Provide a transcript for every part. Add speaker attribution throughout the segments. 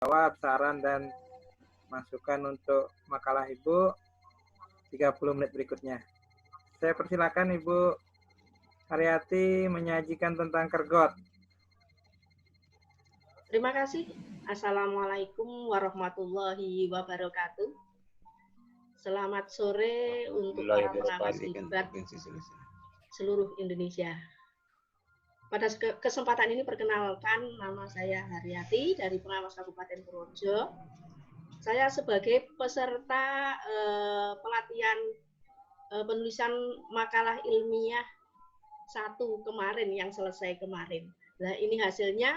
Speaker 1: jawab, saran, dan masukan untuk makalah Ibu 30 menit berikutnya. Saya persilakan Ibu Haryati menyajikan tentang kergot.
Speaker 2: Terima kasih. Assalamualaikum warahmatullahi wabarakatuh. Selamat sore untuk para pengawas debat seluruh Indonesia. Pada kesempatan ini perkenalkan, nama saya Haryati dari Pengawas Kabupaten Purworejo. Saya sebagai peserta pelatihan penulisan makalah ilmiah 1 kemarin yang selesai kemarin. Nah, ini hasilnya.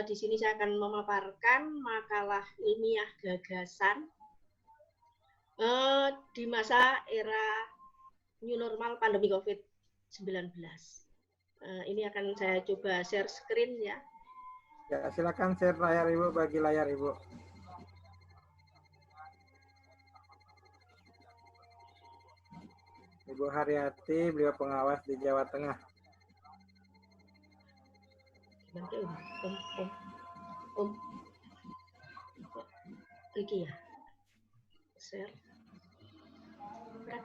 Speaker 2: Di sini saya akan memaparkan makalah ilmiah gagasan di masa era new normal pandemi COVID-19. Ini akan saya coba share screen ya.
Speaker 1: Ya, silakan share layar Ibu, bagi layar Ibu. Ibu Haryati, beliau pengawas di Jawa Tengah.
Speaker 2: Nanti Om. Iki ya. Share.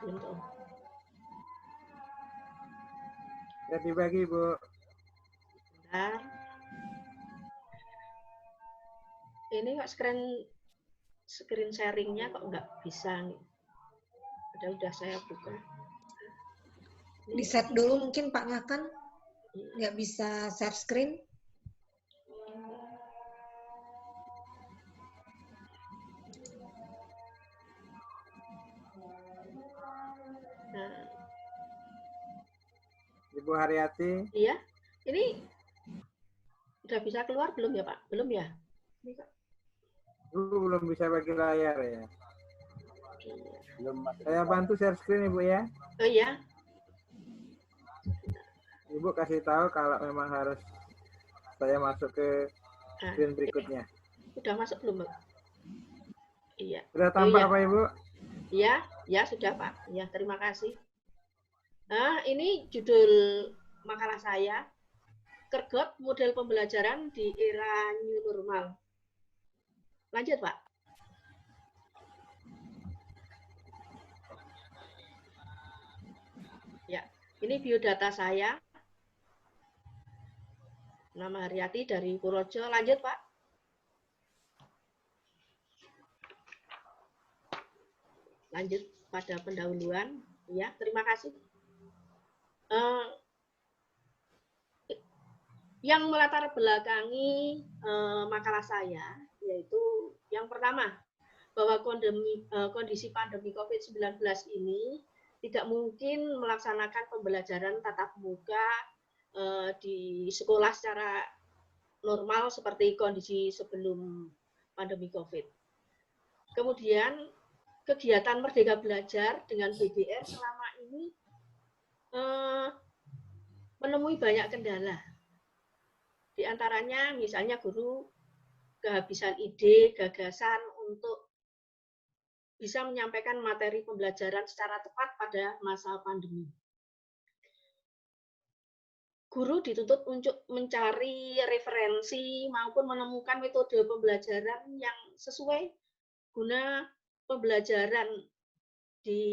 Speaker 2: Belum Om.
Speaker 1: Ya, dibagi Ibu.
Speaker 2: Bentar. Ini kok screen sharingnya kok nggak bisa nih. Udah saya buka.
Speaker 3: Di set dulu mungkin Pak Ngakan nggak bisa share screen.
Speaker 1: Ibu Haryati.
Speaker 2: Iya, ini udah bisa keluar belum ya Pak? Belum ya?
Speaker 1: Ibu belum bisa bagi layar ya. Belum. Saya bantu share screen Ibu ya.
Speaker 2: Oh iya.
Speaker 1: Ibu kasih tahu kalau memang harus saya masuk ke screen berikutnya.
Speaker 2: Udah masuk belum, Mbak? Iya.
Speaker 1: Sudah tampak Pak Ibu?
Speaker 2: Iya, ya sudah Pak. Ya, terima kasih. Nah, ini judul makalah saya, Kergot Model Pembelajaran di Era New Normal. Lanjut, Pak. Ya, ini biodata saya. Nama Haryati dari Purworejo. Lanjut, Pak. Lanjut pada pendahuluan. Ya, terima kasih. Yang melatar belakangi makalah saya yaitu yang pertama, bahwa kondisi pandemi COVID-19 ini tidak mungkin melaksanakan pembelajaran tatap muka di sekolah secara normal seperti kondisi sebelum pandemi COVID. Kemudian kegiatan Merdeka Belajar dengan BDR selama ini menemui banyak kendala. Di antaranya misalnya guru kehabisan ide, gagasan untuk bisa menyampaikan materi pembelajaran secara tepat pada masa pandemi. Guru dituntut untuk mencari referensi maupun menemukan metode pembelajaran yang sesuai guna pembelajaran di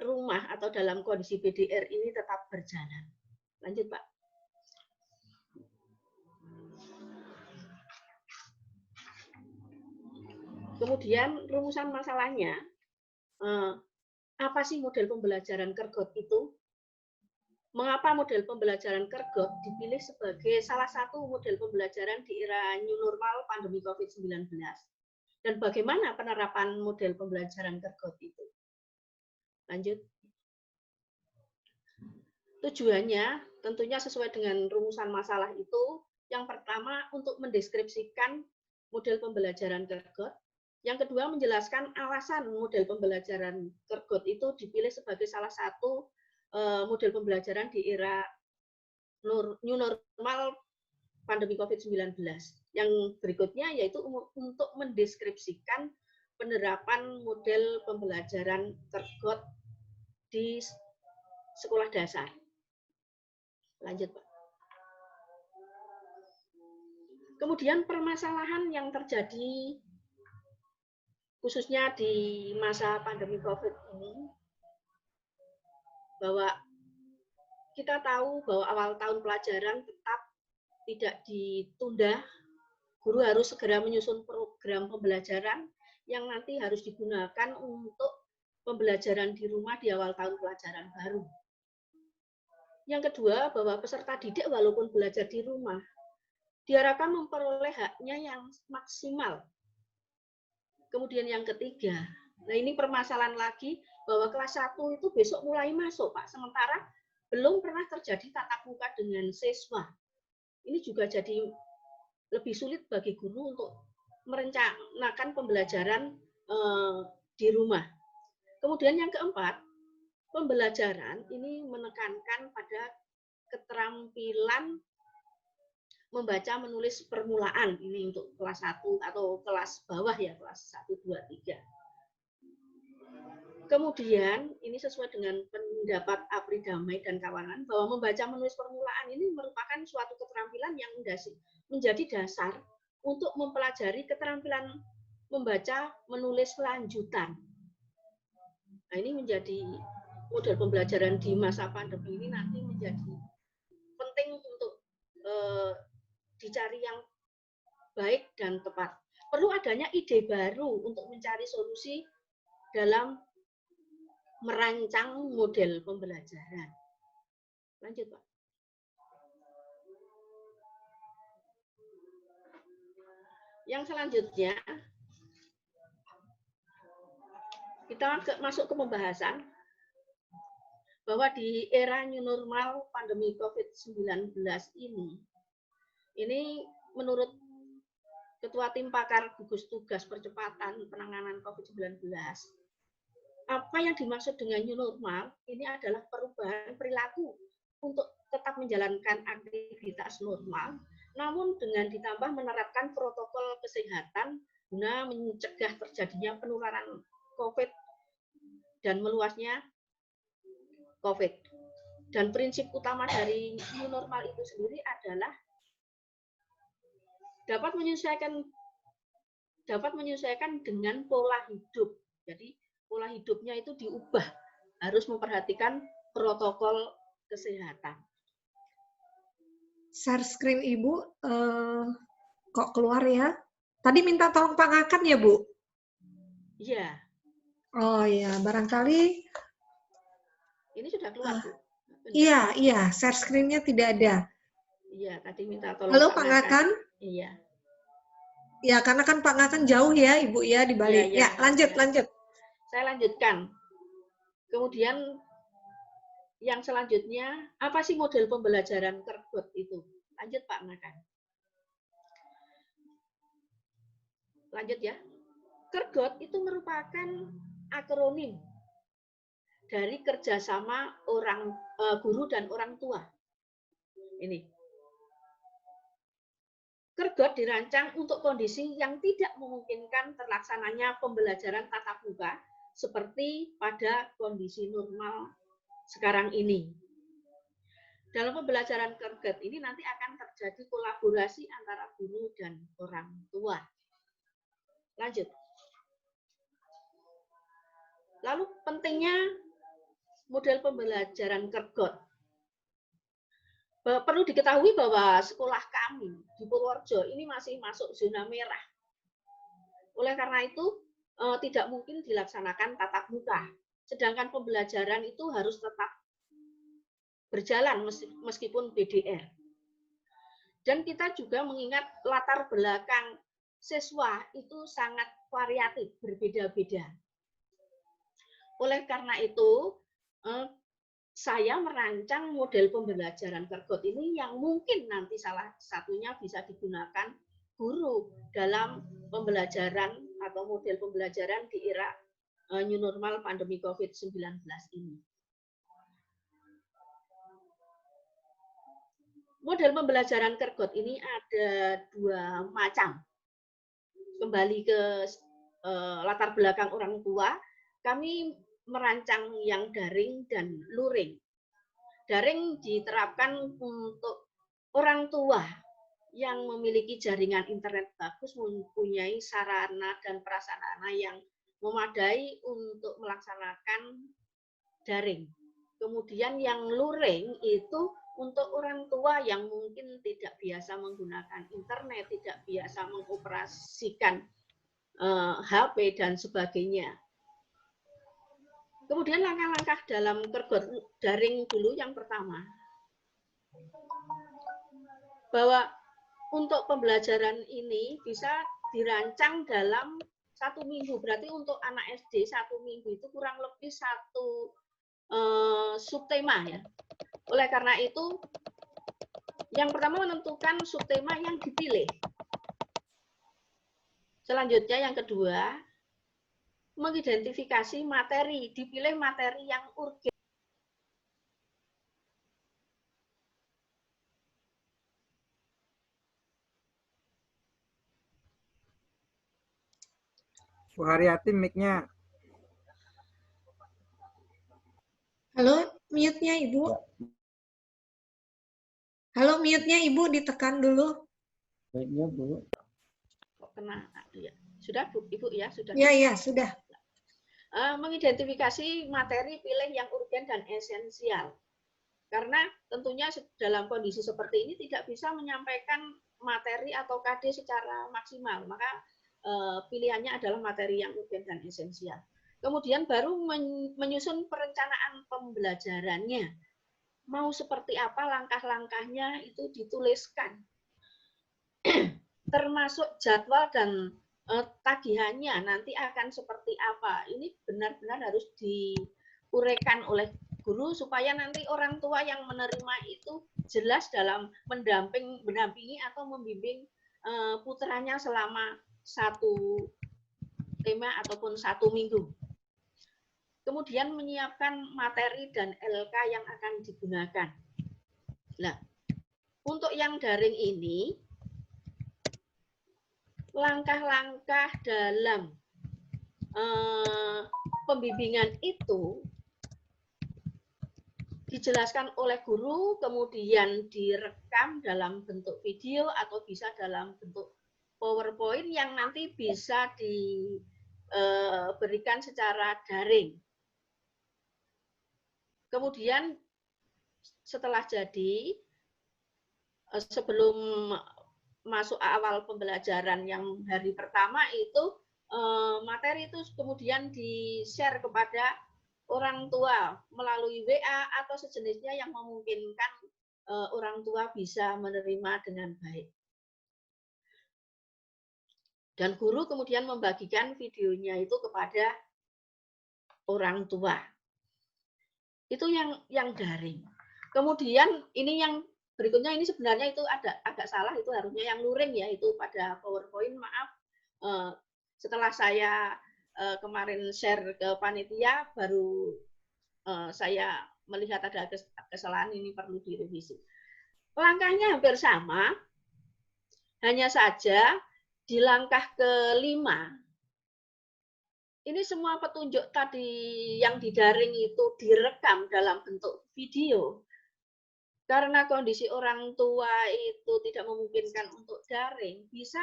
Speaker 2: rumah atau dalam kondisi BDR ini tetap berjalan. Lanjut, Pak. Kemudian rumusan masalahnya, apa sih model pembelajaran Kergot itu? Mengapa model pembelajaran Kergot dipilih sebagai salah satu model pembelajaran di era new normal pandemi COVID-19? Dan bagaimana penerapan model pembelajaran Kergot itu? Lanjut. Tujuannya tentunya sesuai dengan rumusan masalah itu. Yang pertama, untuk mendeskripsikan model pembelajaran Kergot. Yang kedua, menjelaskan alasan model pembelajaran Kergot itu dipilih sebagai salah satu model pembelajaran di era new normal pandemi COVID-19. Yang berikutnya yaitu untuk mendeskripsikan penerapan model pembelajaran Kergot di sekolah dasar. Lanjut, Pak. Kemudian permasalahan yang terjadi khususnya di masa pandemi COVID ini, bahwa kita tahu bahwa awal tahun pelajaran tetap tidak ditunda, guru harus segera menyusun program pembelajaran yang nanti harus digunakan untuk pembelajaran di rumah di awal tahun pelajaran baru. Yang kedua, bahwa peserta didik walaupun belajar di rumah, diharapkan memperoleh haknya yang maksimal. Kemudian yang ketiga, nah ini permasalahan lagi, bahwa kelas 1 itu besok mulai masuk, Pak. Sementara belum pernah terjadi tatap muka dengan siswa. Ini juga jadi lebih sulit bagi guru untuk merencanakan pembelajaran di rumah. Kemudian yang keempat, pembelajaran ini menekankan pada keterampilan membaca menulis permulaan, ini untuk kelas 1 atau kelas bawah ya, kelas 1, 2, 3. Kemudian ini sesuai dengan pendapat Apri Damai dan kawangan, bahwa membaca menulis permulaan ini merupakan suatu keterampilan yang menjadi dasar untuk mempelajari keterampilan membaca menulis lanjutan. Nah, ini menjadi model pembelajaran di masa pandemi ini nanti menjadi penting untuk dicari yang baik dan tepat. Perlu adanya ide baru untuk mencari solusi dalam merancang model pembelajaran. Lanjut, Pak. Yang selanjutnya, kita masuk ke pembahasan bahwa di era new normal pandemi COVID-19 ini menurut Ketua Tim Pakar Gugus Tugas Percepatan Penanganan COVID-19, apa yang dimaksud dengan new normal ini adalah perubahan perilaku untuk tetap menjalankan aktivitas normal, namun dengan ditambah menerapkan protokol kesehatan guna mencegah terjadinya penularan COVID dan meluasnya COVID. Dan prinsip utama dari new normal itu sendiri adalah dapat menyesuaikan dengan pola hidup. Jadi pola hidupnya itu diubah, harus memperhatikan protokol kesehatan.
Speaker 3: Share screen Ibu kok keluar ya? Tadi minta tolong Pak Ngakan ya, Bu?
Speaker 2: Iya.
Speaker 3: Oh ya, barangkali
Speaker 2: ini sudah keluar, Bu.
Speaker 3: Iya, share screen-nya tidak ada.
Speaker 2: Iya, tadi minta tolong.
Speaker 3: Halo Pak Ngakan?
Speaker 2: Iya.
Speaker 3: Ya, karena kan Pak Ngakan jauh ya, Ibu ya, di Bali.
Speaker 2: Ya,
Speaker 3: lanjut.
Speaker 2: Saya lanjutkan. Kemudian yang selanjutnya, apa sih model pembelajaran Kergot itu? Lanjut Pak Ngakan. Lanjut ya. Kergot itu merupakan akronim dari kerjasama guru dan orang tua. Ini. Kergot dirancang untuk kondisi yang tidak memungkinkan terlaksananya pembelajaran tatap muka seperti pada kondisi normal sekarang ini. Dalam pembelajaran Kergot ini nanti akan terjadi kolaborasi antara guru dan orang tua. Lanjut. Lalu pentingnya model pembelajaran Kergot. Perlu diketahui bahwa sekolah kami di Purworejo ini masih masuk zona merah. Oleh karena itu, tidak mungkin dilaksanakan tatap muka. Sedangkan pembelajaran itu harus tetap berjalan meskipun BDR. Dan kita juga mengingat latar belakang siswa itu sangat variatif, berbeda-beda. Oleh karena itu, saya merancang model pembelajaran Kergot ini yang mungkin nanti salah satunya bisa digunakan guru dalam pembelajaran atau model pembelajaran di era new normal pandemi COVID-19 ini. Model pembelajaran Kergot ini ada 2 macam. Kembali ke latar belakang orang tua, kami merancang yang daring dan luring. Daring diterapkan untuk orang tua yang memiliki jaringan internet bagus, mempunyai sarana dan prasarana yang memadai untuk melaksanakan daring. Kemudian yang luring itu untuk orang tua yang mungkin tidak biasa menggunakan internet, tidak biasa mengoperasikan HP dan sebagainya. Kemudian langkah-langkah dalam kergot daring dulu yang pertama. Bahwa untuk pembelajaran ini bisa dirancang dalam 1 minggu. Berarti untuk anak SD 1 minggu itu kurang lebih 1 subtema ya. Oleh karena itu, yang pertama menentukan subtema yang dipilih. Selanjutnya yang kedua, mengidentifikasi materi, dipilih materi yang urgen.
Speaker 1: Bu Haryati mic-nya.
Speaker 3: Halo, mute-nya Ibu. Halo, mute-nya Ibu ditekan dulu.
Speaker 4: Baiknya Bu.
Speaker 2: Kena, ya. Sudah Bu, Ibu ya, sudah.
Speaker 3: Ya, sudah.
Speaker 2: Mengidentifikasi materi pilih yang urgen dan esensial. Karena tentunya dalam kondisi seperti ini tidak bisa menyampaikan materi atau KD secara maksimal, maka pilihannya adalah materi yang urgen dan esensial. Kemudian baru menyusun perencanaan pembelajarannya. Mau seperti apa langkah-langkahnya itu dituliskan. Termasuk jadwal dan tagihannya nanti akan seperti apa. Ini benar-benar harus diuraikan oleh guru supaya nanti orang tua yang menerima itu jelas dalam mendampingi atau membimbing putranya selama 1 tema ataupun 1 minggu. Kemudian menyiapkan materi dan LK yang akan digunakan. Nah, untuk yang daring ini, langkah-langkah dalam pembimbingan itu dijelaskan oleh guru, kemudian direkam dalam bentuk video atau bisa dalam bentuk PowerPoint yang nanti bisa diberikan secara daring. Kemudian setelah jadi, sebelum masuk awal pembelajaran yang hari pertama itu, materi itu kemudian di-share kepada orang tua melalui WA atau sejenisnya yang memungkinkan orang tua bisa menerima dengan baik. Dan guru kemudian membagikan videonya itu kepada orang tua. Itu yang daring. Kemudian ini yang berikutnya ini sebenarnya itu agak salah, itu harusnya yang luring ya, itu pada PowerPoint, maaf. Setelah saya kemarin share ke panitia, baru saya melihat ada kesalahan, ini perlu direvisi. Langkahnya hampir sama, hanya saja di langkah kelima, ini semua petunjuk tadi yang didaring itu direkam dalam bentuk video. Karena kondisi orang tua itu tidak memungkinkan untuk daring, bisa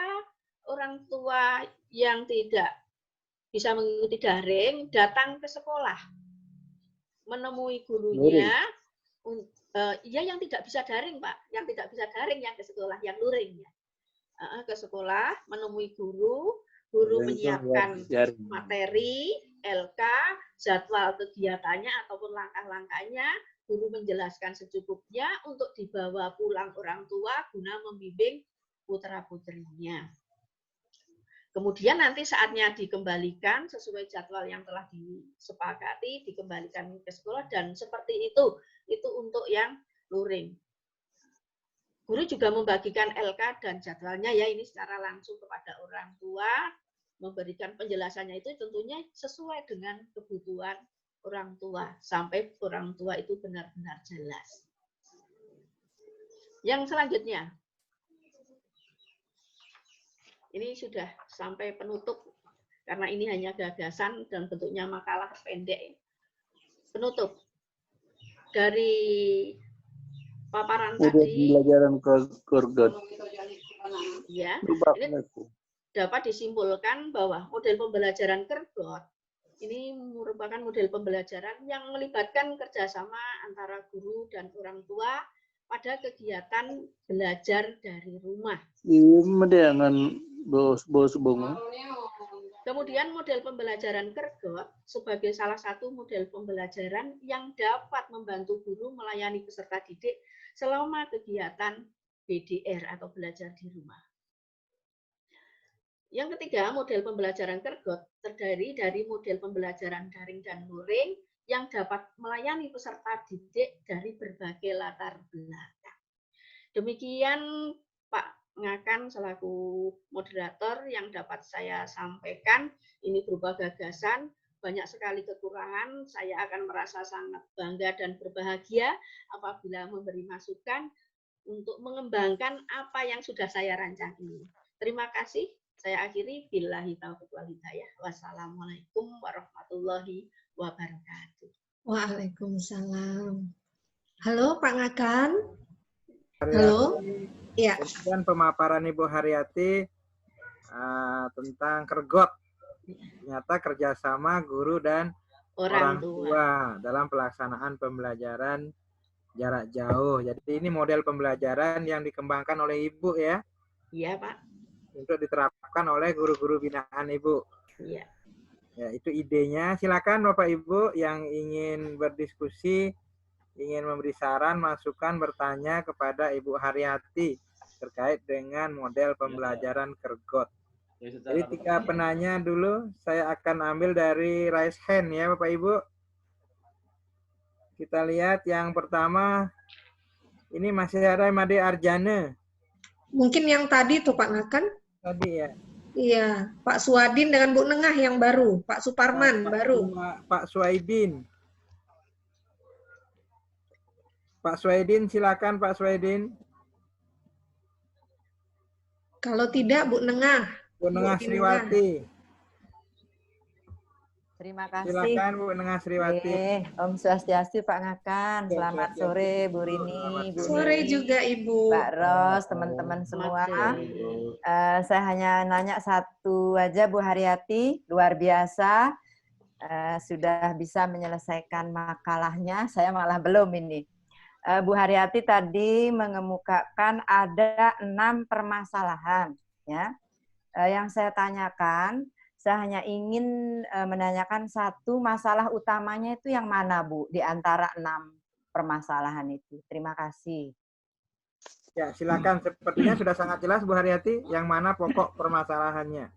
Speaker 2: orang tua yang tidak bisa mengikuti daring datang ke sekolah, menemui gurunya. Ya, yang tidak bisa daring, Pak, yang tidak bisa daring yang ke sekolah, yang luring ya. Ke sekolah, menemui guru menyiapkan materi, LK, jadwal kegiatannya ataupun langkah-langkahnya, guru menjelaskan secukupnya untuk dibawa pulang orang tua guna membimbing putra-putrinya. Kemudian nanti saatnya dikembalikan sesuai jadwal yang telah disepakati, dikembalikan ke sekolah, dan seperti itu untuk yang luring. Guru juga membagikan LK dan jadwalnya ya, ini secara langsung kepada orang tua, memberikan penjelasannya itu tentunya sesuai dengan kebutuhan orang tua, sampai orang tua itu benar-benar jelas. Yang selanjutnya, ini sudah sampai penutup, karena ini hanya gagasan dan bentuknya makalah pendek. Penutup. Dari paparan tadi,
Speaker 4: pembelajaran kergot.
Speaker 2: Ya, ini dapat disimpulkan bahwa model pembelajaran Kergot ini merupakan model pembelajaran yang melibatkan kerjasama antara guru dan orang tua pada kegiatan belajar dari rumah. Kemudian model pembelajaran Kergot sebagai salah satu model pembelajaran yang dapat membantu guru melayani peserta didik selama kegiatan BDR atau belajar di rumah. Yang ketiga, model pembelajaran Kergot terdiri dari model pembelajaran daring dan luring yang dapat melayani peserta didik dari berbagai latar belakang. Demikian Pak Ngakan selaku moderator yang dapat saya sampaikan. Ini berupa gagasan, banyak sekali kekurangan. Saya akan merasa sangat bangga dan berbahagia apabila memberi masukan untuk mengembangkan apa yang sudah saya rancang ini. Terima kasih. Saya akhiri. Billahi taufiq wal hidayah. Wassalamualaikum warahmatullahi wabarakatuh.
Speaker 3: Waalaikumsalam. Halo Pak Ngakan.
Speaker 1: Haryati.
Speaker 3: Halo. Ya.
Speaker 1: Dan pemaparan Ibu Haryati tentang Kergot. Ternyata kerjasama guru dan orang tua dalam pelaksanaan pembelajaran jarak jauh. Jadi ini model pembelajaran yang dikembangkan oleh Ibu ya?
Speaker 2: Iya Pak.
Speaker 1: Untuk diterapkan oleh guru-guru binaan Ibu.
Speaker 2: Iya.
Speaker 1: Ya, itu idenya. Silakan Bapak Ibu yang ingin berdiskusi, ingin memberi saran, masukan, bertanya kepada Ibu Haryati terkait dengan model pembelajaran Kergot. Jadi 3 penanya dulu, saya akan ambil dari raise hand ya Bapak Ibu. Kita lihat yang pertama, ini masih ada Made Arjana.
Speaker 3: Mungkin yang tadi tuh Pak Ngakan.
Speaker 1: Tadi ya.
Speaker 3: Iya, Pak Suwadin dengan Bu Nengah yang baru, Pak Suparman baru.
Speaker 1: Pak Suwaidin. Pak Suwaidin, silakan Pak Suwaidin.
Speaker 3: Kalau tidak, Bu Nengah.
Speaker 1: Bu Nengah Sriwati.
Speaker 4: Terima kasih.
Speaker 1: Silakan Bu Nengah Sriwati.
Speaker 4: Om Swastiastu Pak Ngakan. Selamat sore Bu Rini, Bu
Speaker 3: Sore
Speaker 4: Nini,
Speaker 3: juga Ibu.
Speaker 4: Mbak Ros, teman-teman semua. Saya hanya nanya satu aja Bu Haryati, luar biasa. Sudah bisa menyelesaikan makalahnya. Saya malah belum ini. Bu Haryati tadi mengemukakan ada 6 permasalahan, ya. Yang saya tanyakan, saya hanya ingin menanyakan satu masalah utamanya itu yang mana, Bu, di antara 6 permasalahan itu. Terima kasih.
Speaker 1: Ya, silakan. Sepertinya sudah sangat jelas Bu Haryati, yang mana pokok permasalahannya.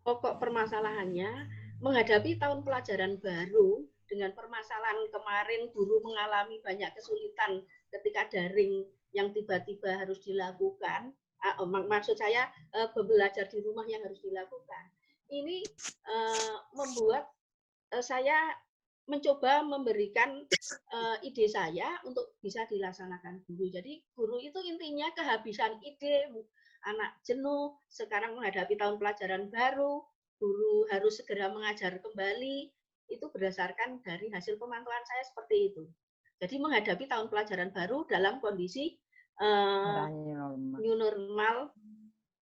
Speaker 2: Pokok permasalahannya menghadapi tahun pelajaran baru. Dengan permasalahan kemarin guru mengalami banyak kesulitan ketika daring yang tiba-tiba harus dilakukan. Maksud saya belajar di rumah yang harus dilakukan. Ini membuat saya mencoba memberikan ide saya untuk bisa dilaksanakan guru. Jadi guru itu intinya kehabisan ide, anak jenuh, sekarang menghadapi tahun pelajaran baru, guru harus segera mengajar kembali. Itu berdasarkan dari hasil pemantauan saya seperti itu. Jadi menghadapi tahun pelajaran baru dalam kondisi new normal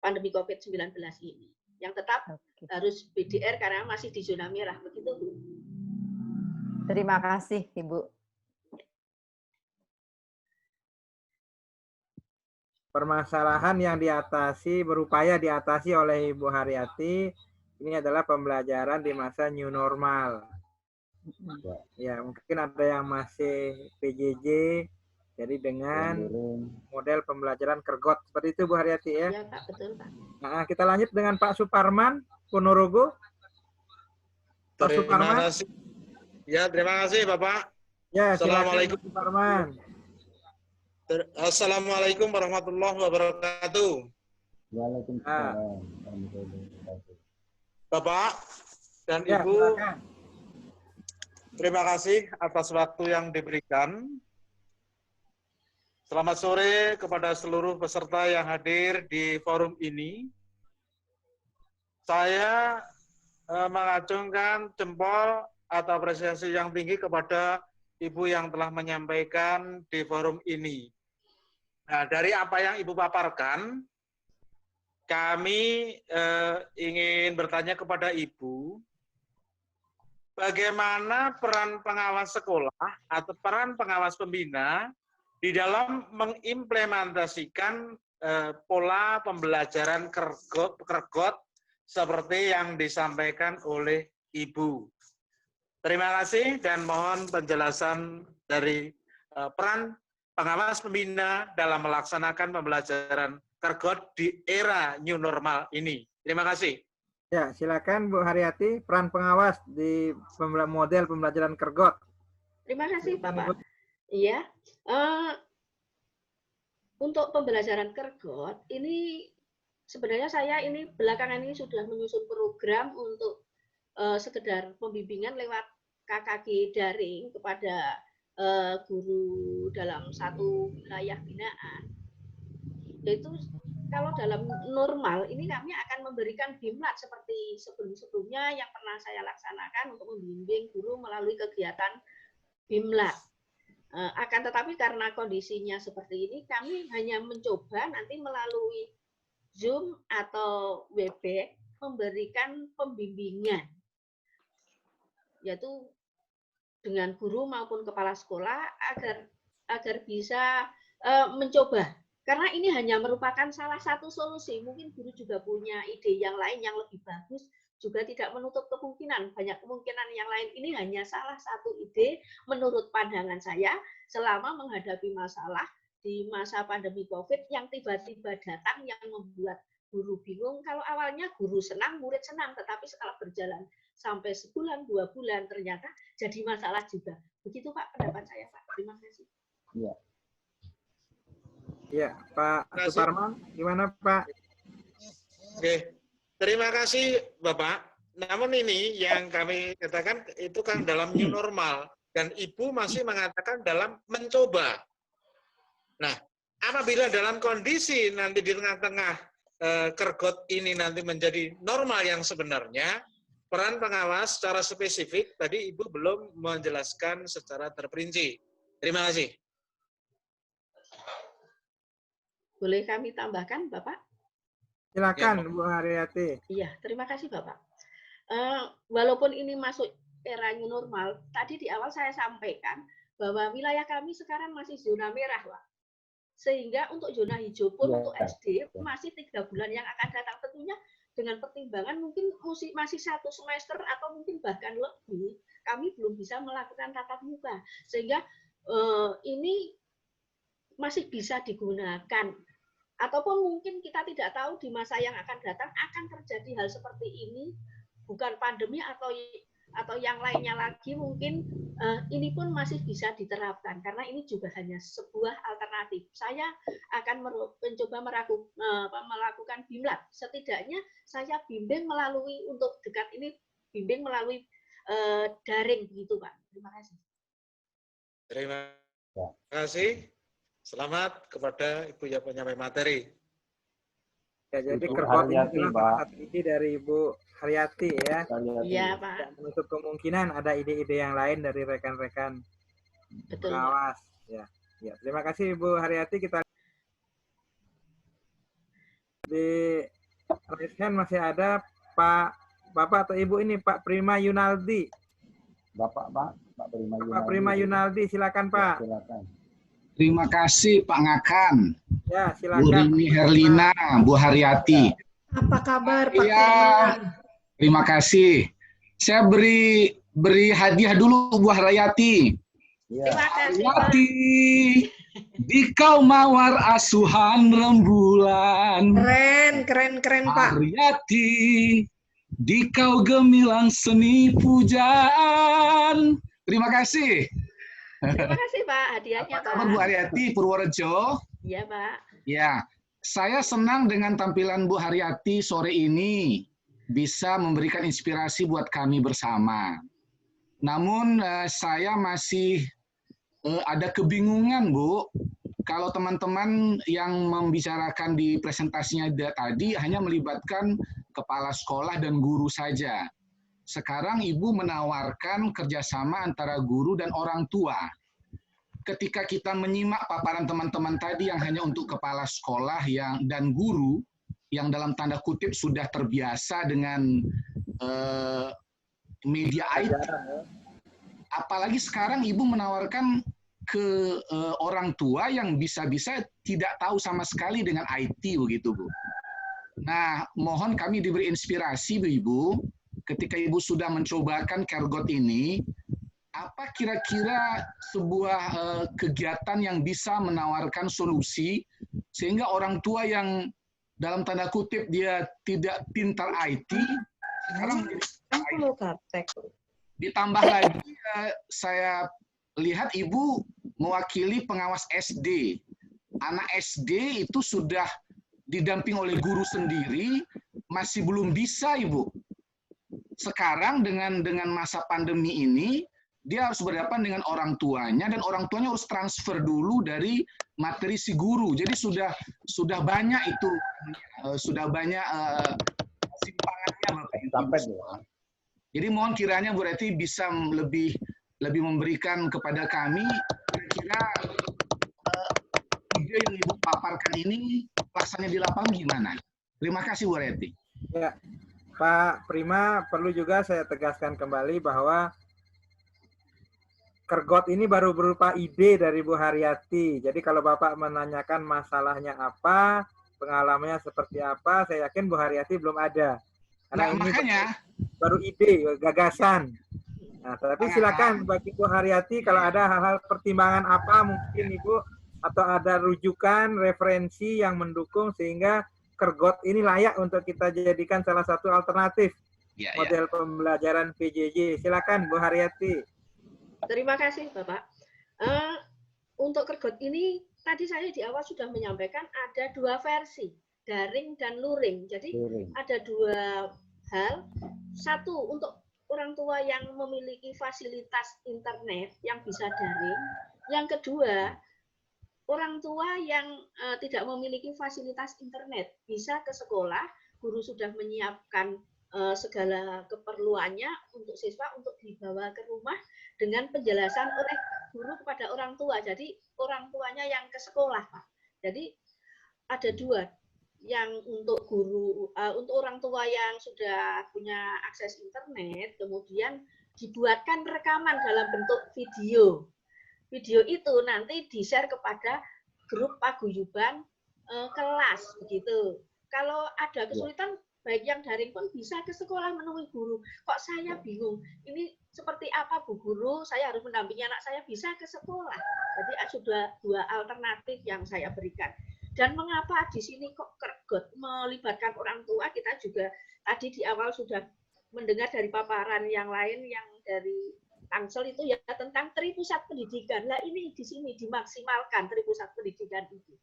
Speaker 2: pandemi COVID-19 ini. Yang tetap harus BDR karena masih di zona merah. Begitu, Bu.
Speaker 4: Terima kasih, Ibu.
Speaker 1: Permasalahan yang berupaya diatasi oleh Ibu Haryati, ini adalah pembelajaran di masa new normal. Ya, mungkin ada yang masih PJJ, jadi dengan model pembelajaran Kergot. Seperti itu Bu Haryati ya?
Speaker 2: Ya, Pak, betul, Pak.
Speaker 1: Nah, kita lanjut dengan Pak Suparman, Ponorogo. Pak Suparman.
Speaker 5: Kasih. Ya, terima kasih Bapak.
Speaker 1: Ya,
Speaker 5: Assalamualaikum.
Speaker 1: Pak Suparman.
Speaker 5: Assalamualaikum warahmatullahi wabarakatuh.
Speaker 6: Waalaikumsalam.
Speaker 5: Bapak dan
Speaker 1: Ya,
Speaker 5: Ibu,
Speaker 1: silakan.
Speaker 5: terima kasih atas waktu yang diberikan. Selamat sore kepada seluruh peserta yang hadir di forum ini. Saya mengacungkan jempol atau apresiasi yang tinggi kepada Ibu yang telah menyampaikan di forum ini. Nah, dari apa yang Ibu paparkan, kami ingin bertanya kepada Ibu, bagaimana peran pengawas sekolah atau peran pengawas pembina di dalam mengimplementasikan pola pembelajaran kergot seperti yang disampaikan oleh Ibu. Terima kasih dan mohon penjelasan dari peran pengawas pembina dalam melaksanakan pembelajaran kergot di era new normal ini. Terima kasih.
Speaker 1: Ya, silakan Bu Haryati, peran pengawas di model pembelajaran kergot.
Speaker 2: Terima kasih, Bapak. Iya, untuk pembelajaran kergot ini sebenarnya saya ini belakangan ini sudah menyusun program untuk sekedar pembimbingan lewat KKG daring kepada guru dalam satu wilayah binaan. Yaitu kalau dalam normal ini kami akan memberikan BIMLAT seperti sebelum-sebelumnya yang pernah saya laksanakan untuk membimbing guru melalui kegiatan BIMLAT. Akan tetapi karena kondisinya seperti ini, kami hanya mencoba nanti melalui Zoom atau Webex memberikan pembimbingan, yaitu dengan guru maupun kepala sekolah agar bisa mencoba. Karena ini hanya merupakan salah satu solusi. Mungkin guru juga punya ide yang lain yang lebih bagus, juga tidak menutup kemungkinan. Banyak kemungkinan yang lain. Ini hanya salah satu ide menurut pandangan saya selama menghadapi masalah di masa pandemi COVID yang tiba-tiba datang yang membuat guru bingung. Kalau awalnya guru senang, murid senang, tetapi setelah berjalan sampai sebulan, 2 bulan, ternyata jadi masalah juga. Begitu Pak pendapat saya, Pak. Terima kasih.
Speaker 6: Iya.
Speaker 1: Ya, Pak Suparman, gimana Pak?
Speaker 5: Oke, terima kasih Bapak. Namun ini yang kami katakan itu kan dalam new normal dan Ibu masih mengatakan dalam mencoba. Nah, apabila dalam kondisi nanti di tengah-tengah kergot ini nanti menjadi normal yang sebenarnya, peran pengawas secara spesifik tadi Ibu belum menjelaskan secara terperinci. Terima kasih.
Speaker 2: Boleh kami tambahkan, Bapak?
Speaker 1: Silakan, Bu Haryati.
Speaker 2: Iya, terima kasih, Bapak. Walaupun ini masuk era new normal, tadi di awal saya sampaikan bahwa wilayah kami sekarang masih zona merah, Pak. Sehingga untuk zona hijau pun untuk SD masih 3 bulan yang akan datang. Tentunya dengan pertimbangan mungkin masih 1 semester atau mungkin bahkan lebih, kami belum bisa melakukan tatap muka. Sehingga ini masih bisa digunakan. Ataupun mungkin kita tidak tahu di masa yang akan datang akan terjadi hal seperti ini, bukan pandemi atau yang lainnya lagi, mungkin ini pun masih bisa diterapkan karena ini juga hanya sebuah alternatif. Saya akan mencoba melakukan BIMLAT. Setidaknya saya bimbing melalui untuk dekat ini bimbing melalui daring begitu Pak. Terima kasih.
Speaker 5: Terima kasih. Selamat kepada Ibu yang penyampai materi.
Speaker 1: Ya, jadi kergot ini adalah satu ide dari Ibu Haryati ya.
Speaker 2: Iya, Pak.
Speaker 1: Tidak menutup kemungkinan ada ide-ide yang lain dari rekan-rekan pengawas. Ya. Ya, terima kasih Ibu Haryati. Kita di raise hand masih ada Bapak atau Ibu ini Pak Prima Yunaldi.
Speaker 6: Bapak
Speaker 1: Prima Yunaldi, silakan Pak.
Speaker 6: Ya, silakan.
Speaker 7: Terima kasih Pak Ngakan.
Speaker 1: Ya, silakan.
Speaker 7: Bu Rini Herlina, Bu Haryati.
Speaker 3: Apa kabar Pak?
Speaker 7: Iya, terima kasih. Saya beri hadiah dulu Bu Haryati.
Speaker 6: Ya.
Speaker 2: Terima kasih, Pak.
Speaker 7: Haryati, di kau mawar asuhan rembulan.
Speaker 3: Keren Pak.
Speaker 7: Haryati, di kau gemilang seni pujaan. Terima kasih.
Speaker 2: Terima kasih Pak hadiahnya Pak.
Speaker 7: Bu Haryati, Purworejo.
Speaker 2: Iya Pak.
Speaker 7: Ya, saya senang dengan tampilan Bu Haryati sore ini bisa memberikan inspirasi buat kami bersama. Namun saya masih ada kebingungan Bu. Kalau teman-teman yang membicarakan di presentasinya tadi hanya melibatkan kepala sekolah dan guru saja. Sekarang Ibu menawarkan kerjasama antara guru dan orang tua. Ketika kita menyimak paparan teman-teman tadi yang hanya untuk kepala sekolah dan guru, yang dalam tanda kutip sudah terbiasa dengan media IT. Apalagi sekarang ibu menawarkan ke orang tua yang bisa-bisa tidak tahu sama sekali dengan IT begitu, Bu. Nah, mohon kami diberi inspirasi, Bu Ibu, ketika Ibu sudah mencobakan Kergot ini, apa kira-kira sebuah kegiatan yang bisa menawarkan solusi sehingga orang tua yang dalam tanda kutip dia tidak pintar IT, sekarang ditambah lagi saya lihat Ibu mewakili pengawas SD. Anak SD itu sudah didamping oleh guru sendiri, masih belum bisa, Ibu. Sekarang dengan masa pandemi ini, dia harus berhadapan dengan orang tuanya, dan orang tuanya harus transfer dulu dari materi si guru. Jadi sudah banyak itu, sudah banyak simpangannya, Bapak Ibu. Jadi mohon kiranya Bu Reti bisa lebih memberikan kepada kami kira-kira ide yang Ibu paparkan ini pelaksana di lapangan gimana? Terima kasih Bu Reti.
Speaker 1: Ya, Pak Prima, perlu juga saya tegaskan kembali bahwa Kergot ini baru berupa ide dari Bu Haryati. Jadi kalau Bapak menanyakan masalahnya apa, pengalamannya seperti apa, saya yakin Bu Haryati belum ada. Karena
Speaker 7: Nah,
Speaker 1: ini
Speaker 7: makanya
Speaker 1: baru ide, gagasan. Nah, tapi silakan bagi Bu Haryati kalau ada hal-hal pertimbangan apa mungkin Ibu atau ada rujukan, referensi yang mendukung sehingga Kergot ini layak untuk kita jadikan salah satu alternatif model pembelajaran PJJ. Silakan Bu Haryati.
Speaker 2: Terima kasih Bapak. Untuk Kergot ini tadi saya di awal sudah menyampaikan ada dua versi, daring dan luring. Jadi ada dua hal. Satu, untuk orang tua yang memiliki fasilitas internet yang bisa daring. Yang kedua, orang tua yang tidak memiliki fasilitas internet bisa ke sekolah, guru sudah menyiapkan segala keperluannya untuk siswa untuk dibawa ke rumah dengan penjelasan oleh guru kepada orang tua. Jadi orang tuanya yang ke sekolah, Pak. Jadi ada dua, yang untuk guru, untuk orang tua yang sudah punya akses internet, kemudian dibuatkan rekaman dalam bentuk video. Video itu nanti di-share kepada grup paguyuban kelas, begitu. Kalau ada kesulitan, baik yang daring pun bisa ke sekolah menemui guru. Kok saya bingung, ini seperti apa Bu Guru, saya harus mendampingi anak saya, bisa ke sekolah. Jadi sudah dua alternatif yang saya berikan. Dan mengapa di sini kok Kergot melibatkan orang tua, kita juga tadi di awal sudah mendengar dari paparan yang lain yang dari Tangsel itu ya tentang tripusat pendidikan. Lah ini di sini dimaksimalkan tripusat pendidikan itu.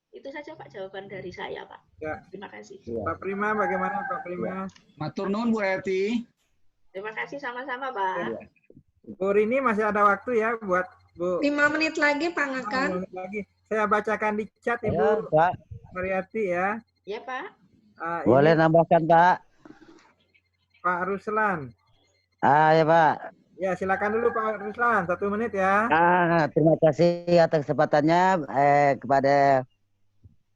Speaker 2: Itu saja Pak jawaban dari saya Pak.
Speaker 1: Ya.
Speaker 2: Terima kasih.
Speaker 1: Pak Prima, bagaimana Pak Prima?
Speaker 7: Matur nuwun Bu Eti.
Speaker 2: Terima kasih sama-sama Pak.
Speaker 1: Bu Rini masih ada waktu ya buat Bu.
Speaker 3: 5 menit lagi Pak Ngakan.
Speaker 1: 5 menit lagi. Saya bacakan di chat Ibu
Speaker 6: Pak.
Speaker 1: Haryati ya.
Speaker 2: Ya Pak.
Speaker 6: Boleh nambahkan Pak?
Speaker 1: Pak Ruslan.
Speaker 6: Ya Pak.
Speaker 1: Ya silakan dulu Pak Ruslan, 1 menit ya.
Speaker 6: Terima kasih atas kesempatannya kepada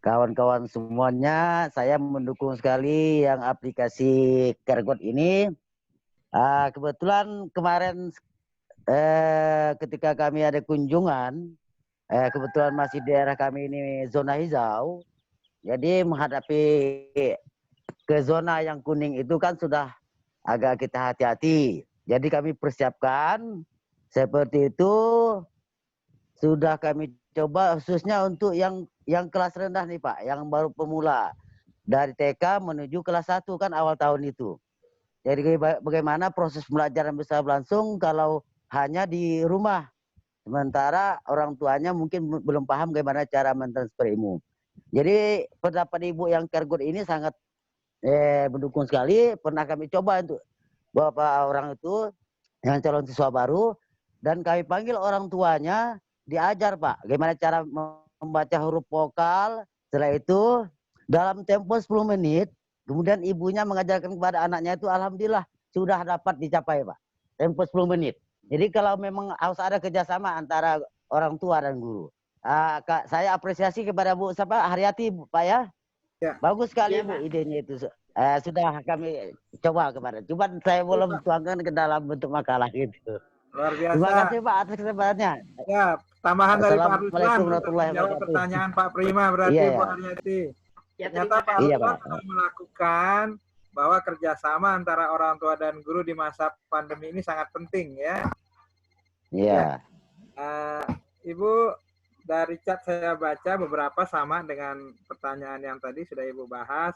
Speaker 6: kawan-kawan semuanya. Saya mendukung sekali yang aplikasi Kergot ini. Kebetulan kemarin ketika kami ada kunjungan, kebetulan masih daerah kami ini zona hijau, jadi menghadapi ke zona yang kuning itu kan sudah agak kita hati-hati. Jadi kami persiapkan seperti itu, sudah kami coba khususnya untuk yang kelas rendah nih Pak, yang baru pemula. Dari TK menuju kelas 1 kan awal tahun itu. Jadi bagaimana proses pembelajaran bisa berlangsung kalau hanya di rumah. Sementara orang tuanya mungkin belum paham bagaimana cara mentransfer ilmu. Jadi pendapat Ibu yang Kergot ini sangat mendukung sekali. Pernah kami coba untuk beberapa orang itu yang calon siswa baru. Dan kami panggil orang tuanya, diajar Pak. Bagaimana cara membaca huruf vokal. Setelah itu dalam tempo 10 menit. Kemudian ibunya mengajarkan kepada anaknya itu alhamdulillah sudah dapat dicapai Pak. Tempo 10 menit. Jadi kalau memang harus ada kerjasama antara orang tua dan guru. Saya apresiasi kepada Bu Haryati Pak ya.
Speaker 1: Ya.
Speaker 6: Bagus sekali
Speaker 2: Ya,
Speaker 6: Bu
Speaker 2: Pak.
Speaker 6: idenya itu. Sudah kami coba kemarin. Cuman saya belum tuangkan ke dalam bentuk makalah gitu.
Speaker 1: Luar
Speaker 6: Terima
Speaker 1: biasa.
Speaker 6: kasih Pak atas kesempatannya.
Speaker 1: Ya, tambahan dari Pak Ruslan
Speaker 6: Assalamualaikum
Speaker 1: untuk
Speaker 6: warahmatullahi
Speaker 1: menjawab
Speaker 6: wabarakatuh.
Speaker 1: pertanyaan Pak Prima berarti
Speaker 6: Iya,
Speaker 1: Bu
Speaker 6: ya.
Speaker 1: Haryati.
Speaker 2: Ya,
Speaker 1: Ternyata
Speaker 2: terima
Speaker 1: Pak
Speaker 2: kasih.
Speaker 6: Iya,
Speaker 1: Ruslan
Speaker 6: Pak.
Speaker 1: telah melakukan bahwa kerjasama antara orang tua dan guru di masa pandemi ini sangat penting ya.
Speaker 6: Iya.
Speaker 1: Ibu, dari chat saya baca beberapa sama dengan pertanyaan yang tadi sudah Ibu bahas.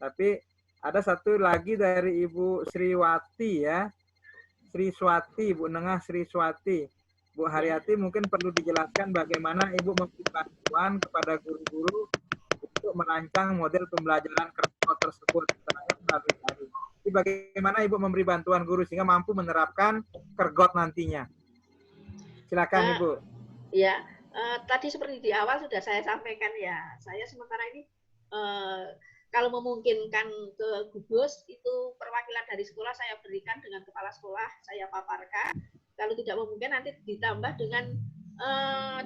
Speaker 1: Tapi ada satu lagi dari Ibu Sriwati ya. Sri Swati, Bu Nengah Sri Swati. Bu Haryati mungkin perlu dijelaskan bagaimana Ibu memberi bantuan kepada guru-guru untuk merancang model pembelajaran kerja tersebut. Jadi bagaimana Ibu memberi bantuan guru sehingga mampu menerapkan kergot nantinya. Silakan Ibu.
Speaker 2: Ya, tadi seperti di awal sudah saya sampaikan ya. Saya sementara ini kalau memungkinkan ke gugus itu perwakilan dari sekolah saya berikan dengan kepala sekolah, saya paparkan. Kalau tidak memungkinkan nanti ditambah dengan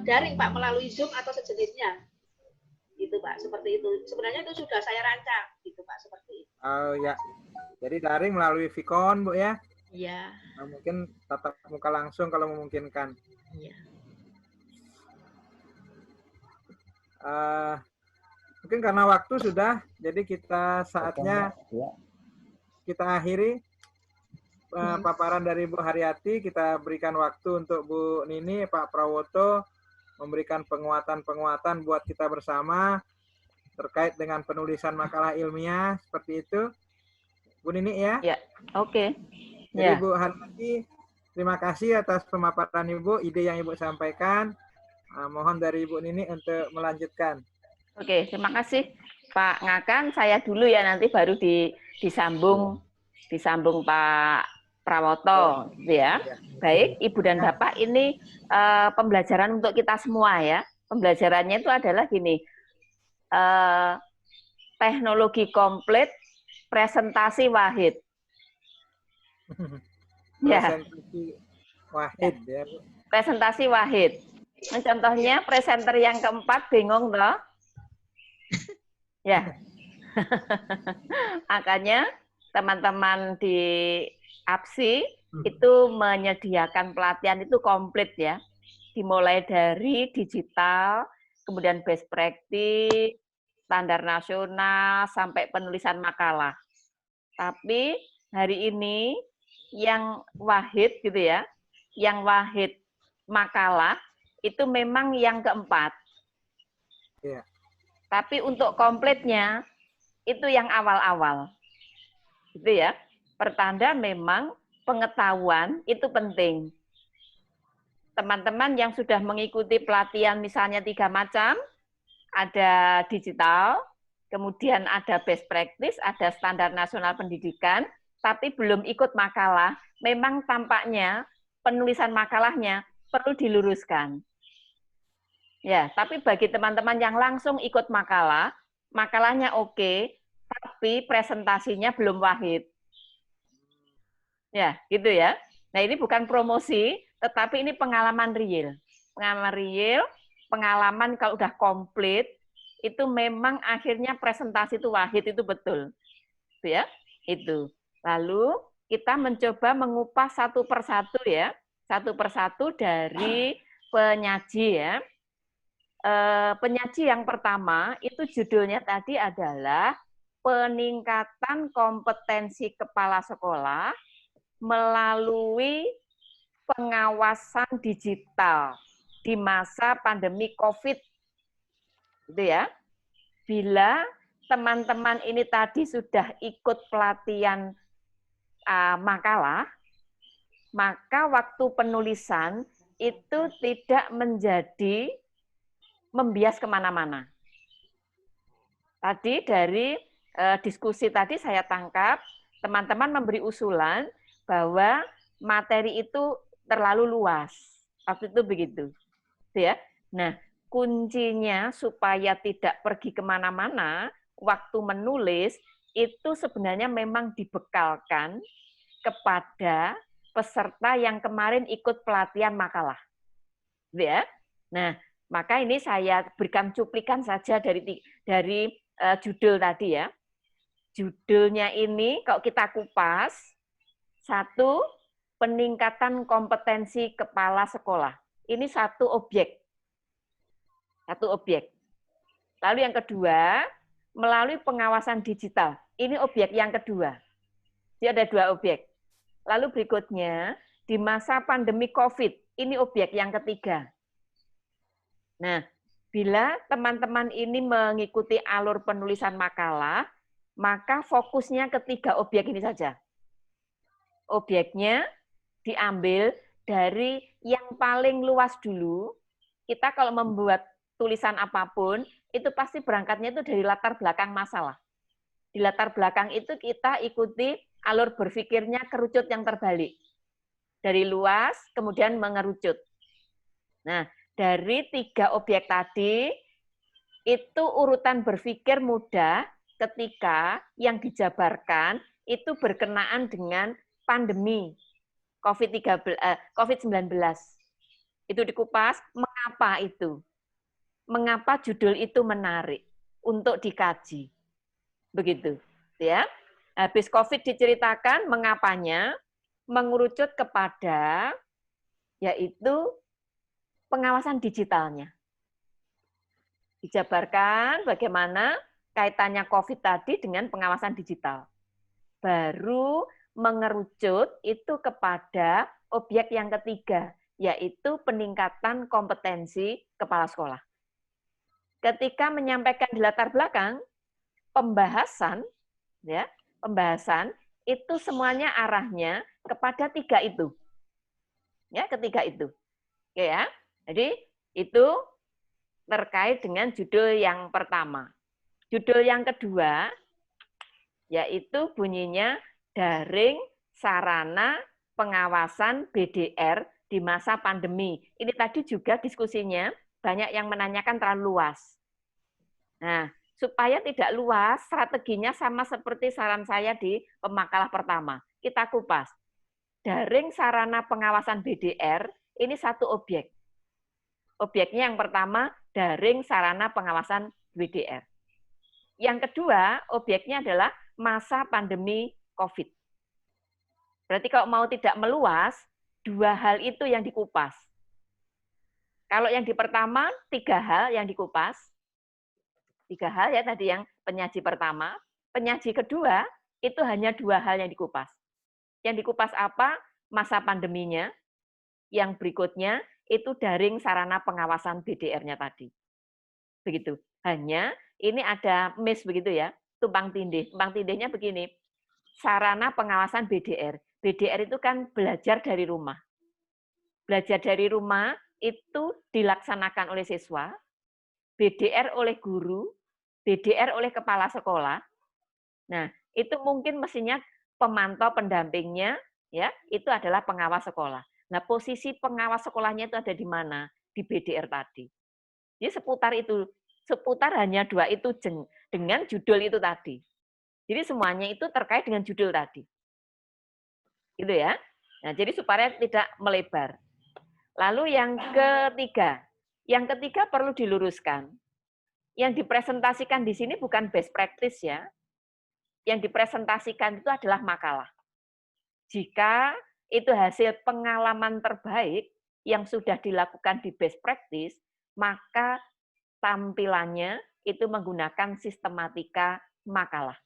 Speaker 2: daring Pak melalui Zoom atau sejenisnya. Gitu Pak, seperti itu. Sebenarnya itu sudah saya rancang gitu Pak, seperti itu.
Speaker 1: Oh ya. Jadi daring melalui Vicon Bu ya.
Speaker 2: Iya.
Speaker 1: Nah, mungkin tatap muka langsung kalau memungkinkan.
Speaker 2: Iya.
Speaker 1: Mungkin karena waktu sudah, jadi kita saatnya kita akhiri paparan dari Bu Haryati. Kita berikan waktu untuk Bu Nini, Pak Prawoto memberikan penguatan-penguatan buat kita bersama terkait dengan penulisan makalah ilmiah seperti itu. Bu Nini ya?
Speaker 4: Ya, oke.
Speaker 1: Jadi
Speaker 4: Ya.
Speaker 1: Bu Haryati, terima kasih atas pemaparan Ibu, ide yang Ibu sampaikan. Mohon dari Ibu Nini untuk melanjutkan.
Speaker 4: Oke, terima kasih Pak Ngakan. Saya dulu ya, nanti baru disambung Pak Prawoto, gitu ya. Baik, Ibu dan Bapak, ini pembelajaran untuk kita semua ya. Pembelajarannya itu adalah gini, teknologi komplit, presentasi wahid. Ya.
Speaker 1: Presentasi wahid ya.
Speaker 4: Presentasi wahid. Nah, contohnya presenter yang keempat bingung toh? Ya. Makanya teman-teman di APSI itu menyediakan pelatihan itu komplit ya. Dimulai dari digital, kemudian best practice, standar nasional, sampai penulisan makalah. Tapi hari ini yang wahid gitu ya, yang wahid makalah itu memang yang keempat.
Speaker 1: Iya.
Speaker 4: Tapi untuk komplitnya itu yang awal-awal. Gitu ya. Pertanda memang pengetahuan itu penting. Teman-teman yang sudah mengikuti pelatihan misalnya 3 macam, ada digital, kemudian ada best practice, ada standar nasional pendidikan, tapi belum ikut makalah, memang tampaknya penulisan makalahnya perlu diluruskan. Ya, tapi bagi teman-teman yang langsung ikut makalah, makalahnya oke, tapi presentasinya belum wahid. Ya, gitu ya. Nah, ini bukan promosi, tetapi ini pengalaman real. Pengalaman real, pengalaman kalau udah komplit, itu memang akhirnya presentasi itu wahid, itu betul. Itu ya, itu. Lalu kita mencoba mengupas satu persatu ya, satu persatu dari penyaji ya. Penyaji yang pertama itu judulnya tadi adalah peningkatan kompetensi kepala sekolah melalui pengawasan digital di masa pandemi COVID. Gitu ya. Bila teman-teman ini tadi sudah ikut pelatihan makalah, maka waktu penulisan itu tidak menjadi membias kemana-mana. Tadi dari diskusi tadi saya tangkap, teman-teman memberi usulan bahwa materi itu terlalu luas. Waktu itu begitu. Ya. Nah, kuncinya supaya tidak pergi kemana-mana, waktu menulis, itu sebenarnya memang dibekalkan kepada peserta yang kemarin ikut pelatihan makalah. Ya. Nah, maka ini saya berikan cuplikan saja dari judul tadi ya. Judulnya ini kalau kita kupas, 1, peningkatan kompetensi kepala sekolah. Ini satu objek. Satu objek. Lalu yang kedua, melalui pengawasan digital. Ini objek yang kedua. Jadi ada 2 objek. Lalu berikutnya, di masa pandemi COVID, ini objek yang ketiga. Nah, bila teman-teman ini mengikuti alur penulisan makalah, maka fokusnya ke 3 objek ini saja. Objeknya diambil dari yang paling luas dulu. Kita kalau membuat tulisan apapun, itu pasti berangkatnya itu dari latar belakang masalah. Di latar belakang itu kita ikuti alur berpikirnya kerucut yang terbalik. Dari luas, kemudian mengerucut. Nah, dari 3 objek tadi, itu urutan berpikir mudah ketika yang dijabarkan itu berkenaan dengan pandemi COVID-19. Itu dikupas, mengapa itu? Mengapa judul itu menarik untuk dikaji? Begitu, ya. Habis COVID diceritakan mengapanya, mengerucut kepada yaitu pengawasan digitalnya. Dijabarkan bagaimana kaitannya COVID tadi dengan pengawasan digital. Baru mengerucut itu kepada objek yang ketiga, yaitu peningkatan kompetensi kepala sekolah. Ketika menyampaikan di latar belakang, pembahasan itu semuanya arahnya kepada 3 itu. Ya, ketiga itu. Oke ya. Jadi itu terkait dengan judul yang pertama. Judul yang kedua yaitu bunyinya daring sarana pengawasan BDR di masa pandemi. Ini tadi juga diskusinya banyak yang menanyakan terlalu luas. Nah, supaya tidak luas, strateginya sama seperti saran saya di pemakalah pertama. Kita kupas. Daring sarana pengawasan BDR, ini satu objek. Objeknya yang pertama, daring sarana pengawasan BDR. Yang kedua, objeknya adalah masa pandemi COVID. Berarti kalau mau tidak meluas, 2 hal itu yang dikupas. Kalau yang di pertama, 3 hal yang dikupas. 3 hal ya tadi yang penyaji pertama. Penyaji kedua, itu hanya 2 hal yang dikupas. Yang dikupas apa? Masa pandeminya. Yang berikutnya, itu daring sarana pengawasan BDR-nya tadi. Begitu. Hanya ini ada miss begitu ya, tumpang tindih. Tumpang tindihnya begini, sarana pengawasan BDR. BDR itu kan belajar dari rumah. Belajar dari rumah itu dilaksanakan oleh siswa, BDR oleh guru, BDR oleh kepala sekolah. Nah, itu mungkin mestinya pemantau pendampingnya ya, itu adalah pengawas sekolah. Nah, posisi pengawas sekolahnya itu ada di mana? Di BDR tadi. Jadi seputar hanya 2 itu dengan judul itu tadi. Jadi semuanya itu terkait dengan judul tadi. Gitu ya. Nah, jadi supaya tidak melebar. Lalu yang ketiga perlu diluruskan. Yang dipresentasikan di sini bukan best practice ya. Yang dipresentasikan itu adalah makalah. Jika itu hasil pengalaman terbaik yang sudah dilakukan di best practice, maka tampilannya itu menggunakan sistematika makalah.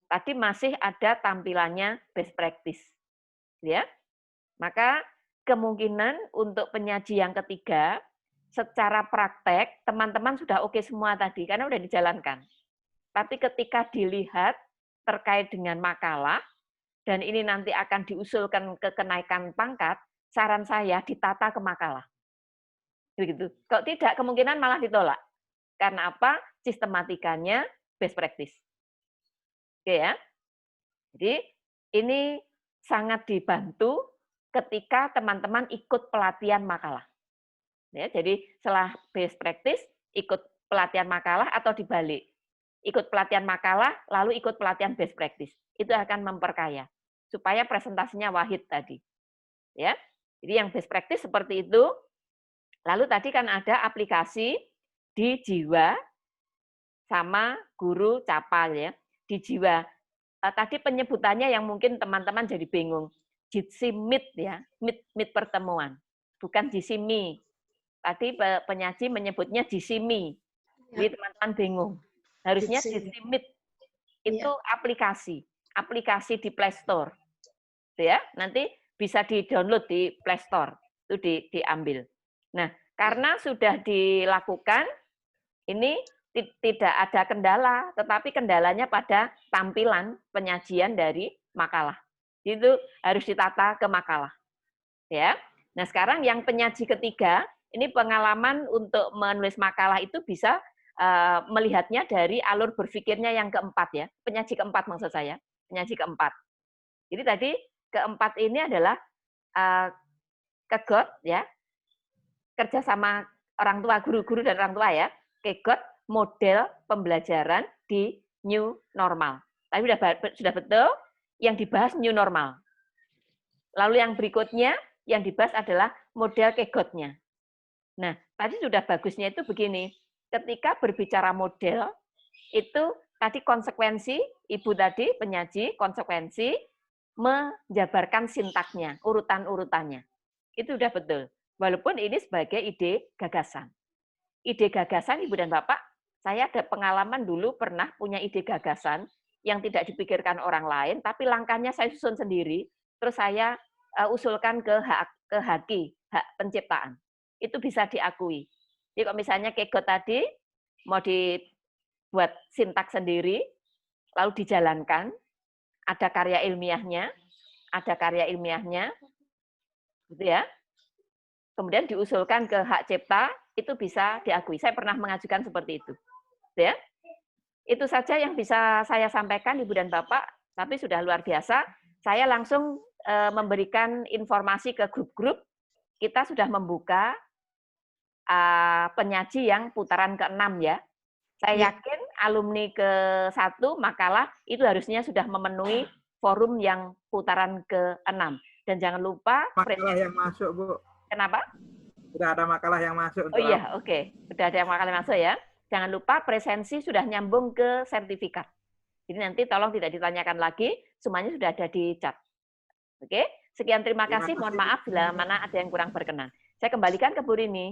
Speaker 4: Tadi masih ada tampilannya best practice. Ya. Maka kemungkinan untuk penyaji yang ketiga, secara praktek, teman-teman sudah oke semua tadi, karena sudah dijalankan. Tapi ketika dilihat terkait dengan makalah, dan ini nanti akan diusulkan ke kenaikan pangkat, saran saya ditata ke makalah. Begitu. Kalau tidak, kemungkinan malah ditolak. Karena apa? Sistematikanya best practice. Oke ya. Jadi ini sangat dibantu ketika teman-teman ikut pelatihan makalah. Ya, jadi setelah best practice, ikut pelatihan makalah atau dibalik. Ikut pelatihan makalah, lalu ikut pelatihan best practice. Itu akan memperkaya. Supaya presentasinya wahid tadi. Ya, jadi yang best practice seperti itu. Lalu tadi kan ada aplikasi di Jiwa,
Speaker 8: sama guru capal ya di jiwa. Tadi penyebutannya yang mungkin teman-teman jadi bingung. Jitsimit ya, mit pertemuan, bukan jisimi. Tadi penyaji menyebutnya jisimi. Jadi teman-teman bingung. Harusnya jitsimit itu aplikasi di Play Store. Ya, nanti bisa di-download di Play Store. Itu diambil. Nah, karena sudah dilakukan, ini tidak ada kendala, tetapi kendalanya pada tampilan penyajian dari makalah. Itu harus ditata ke makalah. Ya. Nah, sekarang yang penyaji ketiga, ini pengalaman untuk menulis makalah itu bisa melihatnya dari alur berpikirnya yang keempat ya. Penyaji keempat maksud saya, penyaji keempat. Jadi tadi keempat ini adalah kegot ya. Kerjasama orang tua, guru-guru dan orang tua ya. Kegot model pembelajaran di new normal. Tapi sudah betul yang dibahas new normal. Lalu yang berikutnya yang dibahas adalah model kegotnya. Nah, tadi sudah bagusnya itu begini. Ketika berbicara model, itu tadi konsekuensi, Ibu tadi penyaji, konsekuensi menjabarkan sintaknya, urutan-urutannya. Itu sudah betul. Walaupun ini sebagai ide gagasan. Ide gagasan, Ibu dan Bapak, saya ada pengalaman dulu pernah punya ide gagasan yang tidak dipikirkan orang lain, tapi langkahnya saya susun sendiri, terus saya usulkan ke HAKI, hak penciptaan. Itu bisa diakui. Jadi kalau misalnya kegot tadi mau dibuat sintak sendiri, lalu dijalankan, ada karya ilmiahnya, gitu ya. Kemudian diusulkan ke hak cipta, itu bisa diakui. Saya pernah mengajukan seperti itu. Ya. Itu saja yang bisa saya sampaikan Ibu dan Bapak, tapi sudah luar biasa. Saya langsung memberikan informasi ke grup-grup. Kita sudah membuka penyaji yang putaran ke-6 ya. Saya yakin alumni ke-1 makalah itu harusnya sudah memenuhi forum yang putaran ke-6. Dan jangan lupa
Speaker 1: makalah yang masuk, Bu.
Speaker 8: Kenapa?
Speaker 1: Sudah ada makalah yang masuk.
Speaker 8: Oh iya, oke. Sudah ada makalah yang masuk ya. Jangan lupa presensi sudah nyambung ke sertifikat. Jadi nanti tolong tidak ditanyakan lagi, semuanya sudah ada di chat. Oke, sekian terima kasih. Mohon maaf bila mana ada yang kurang berkenan. Saya kembalikan ke Bu Rini.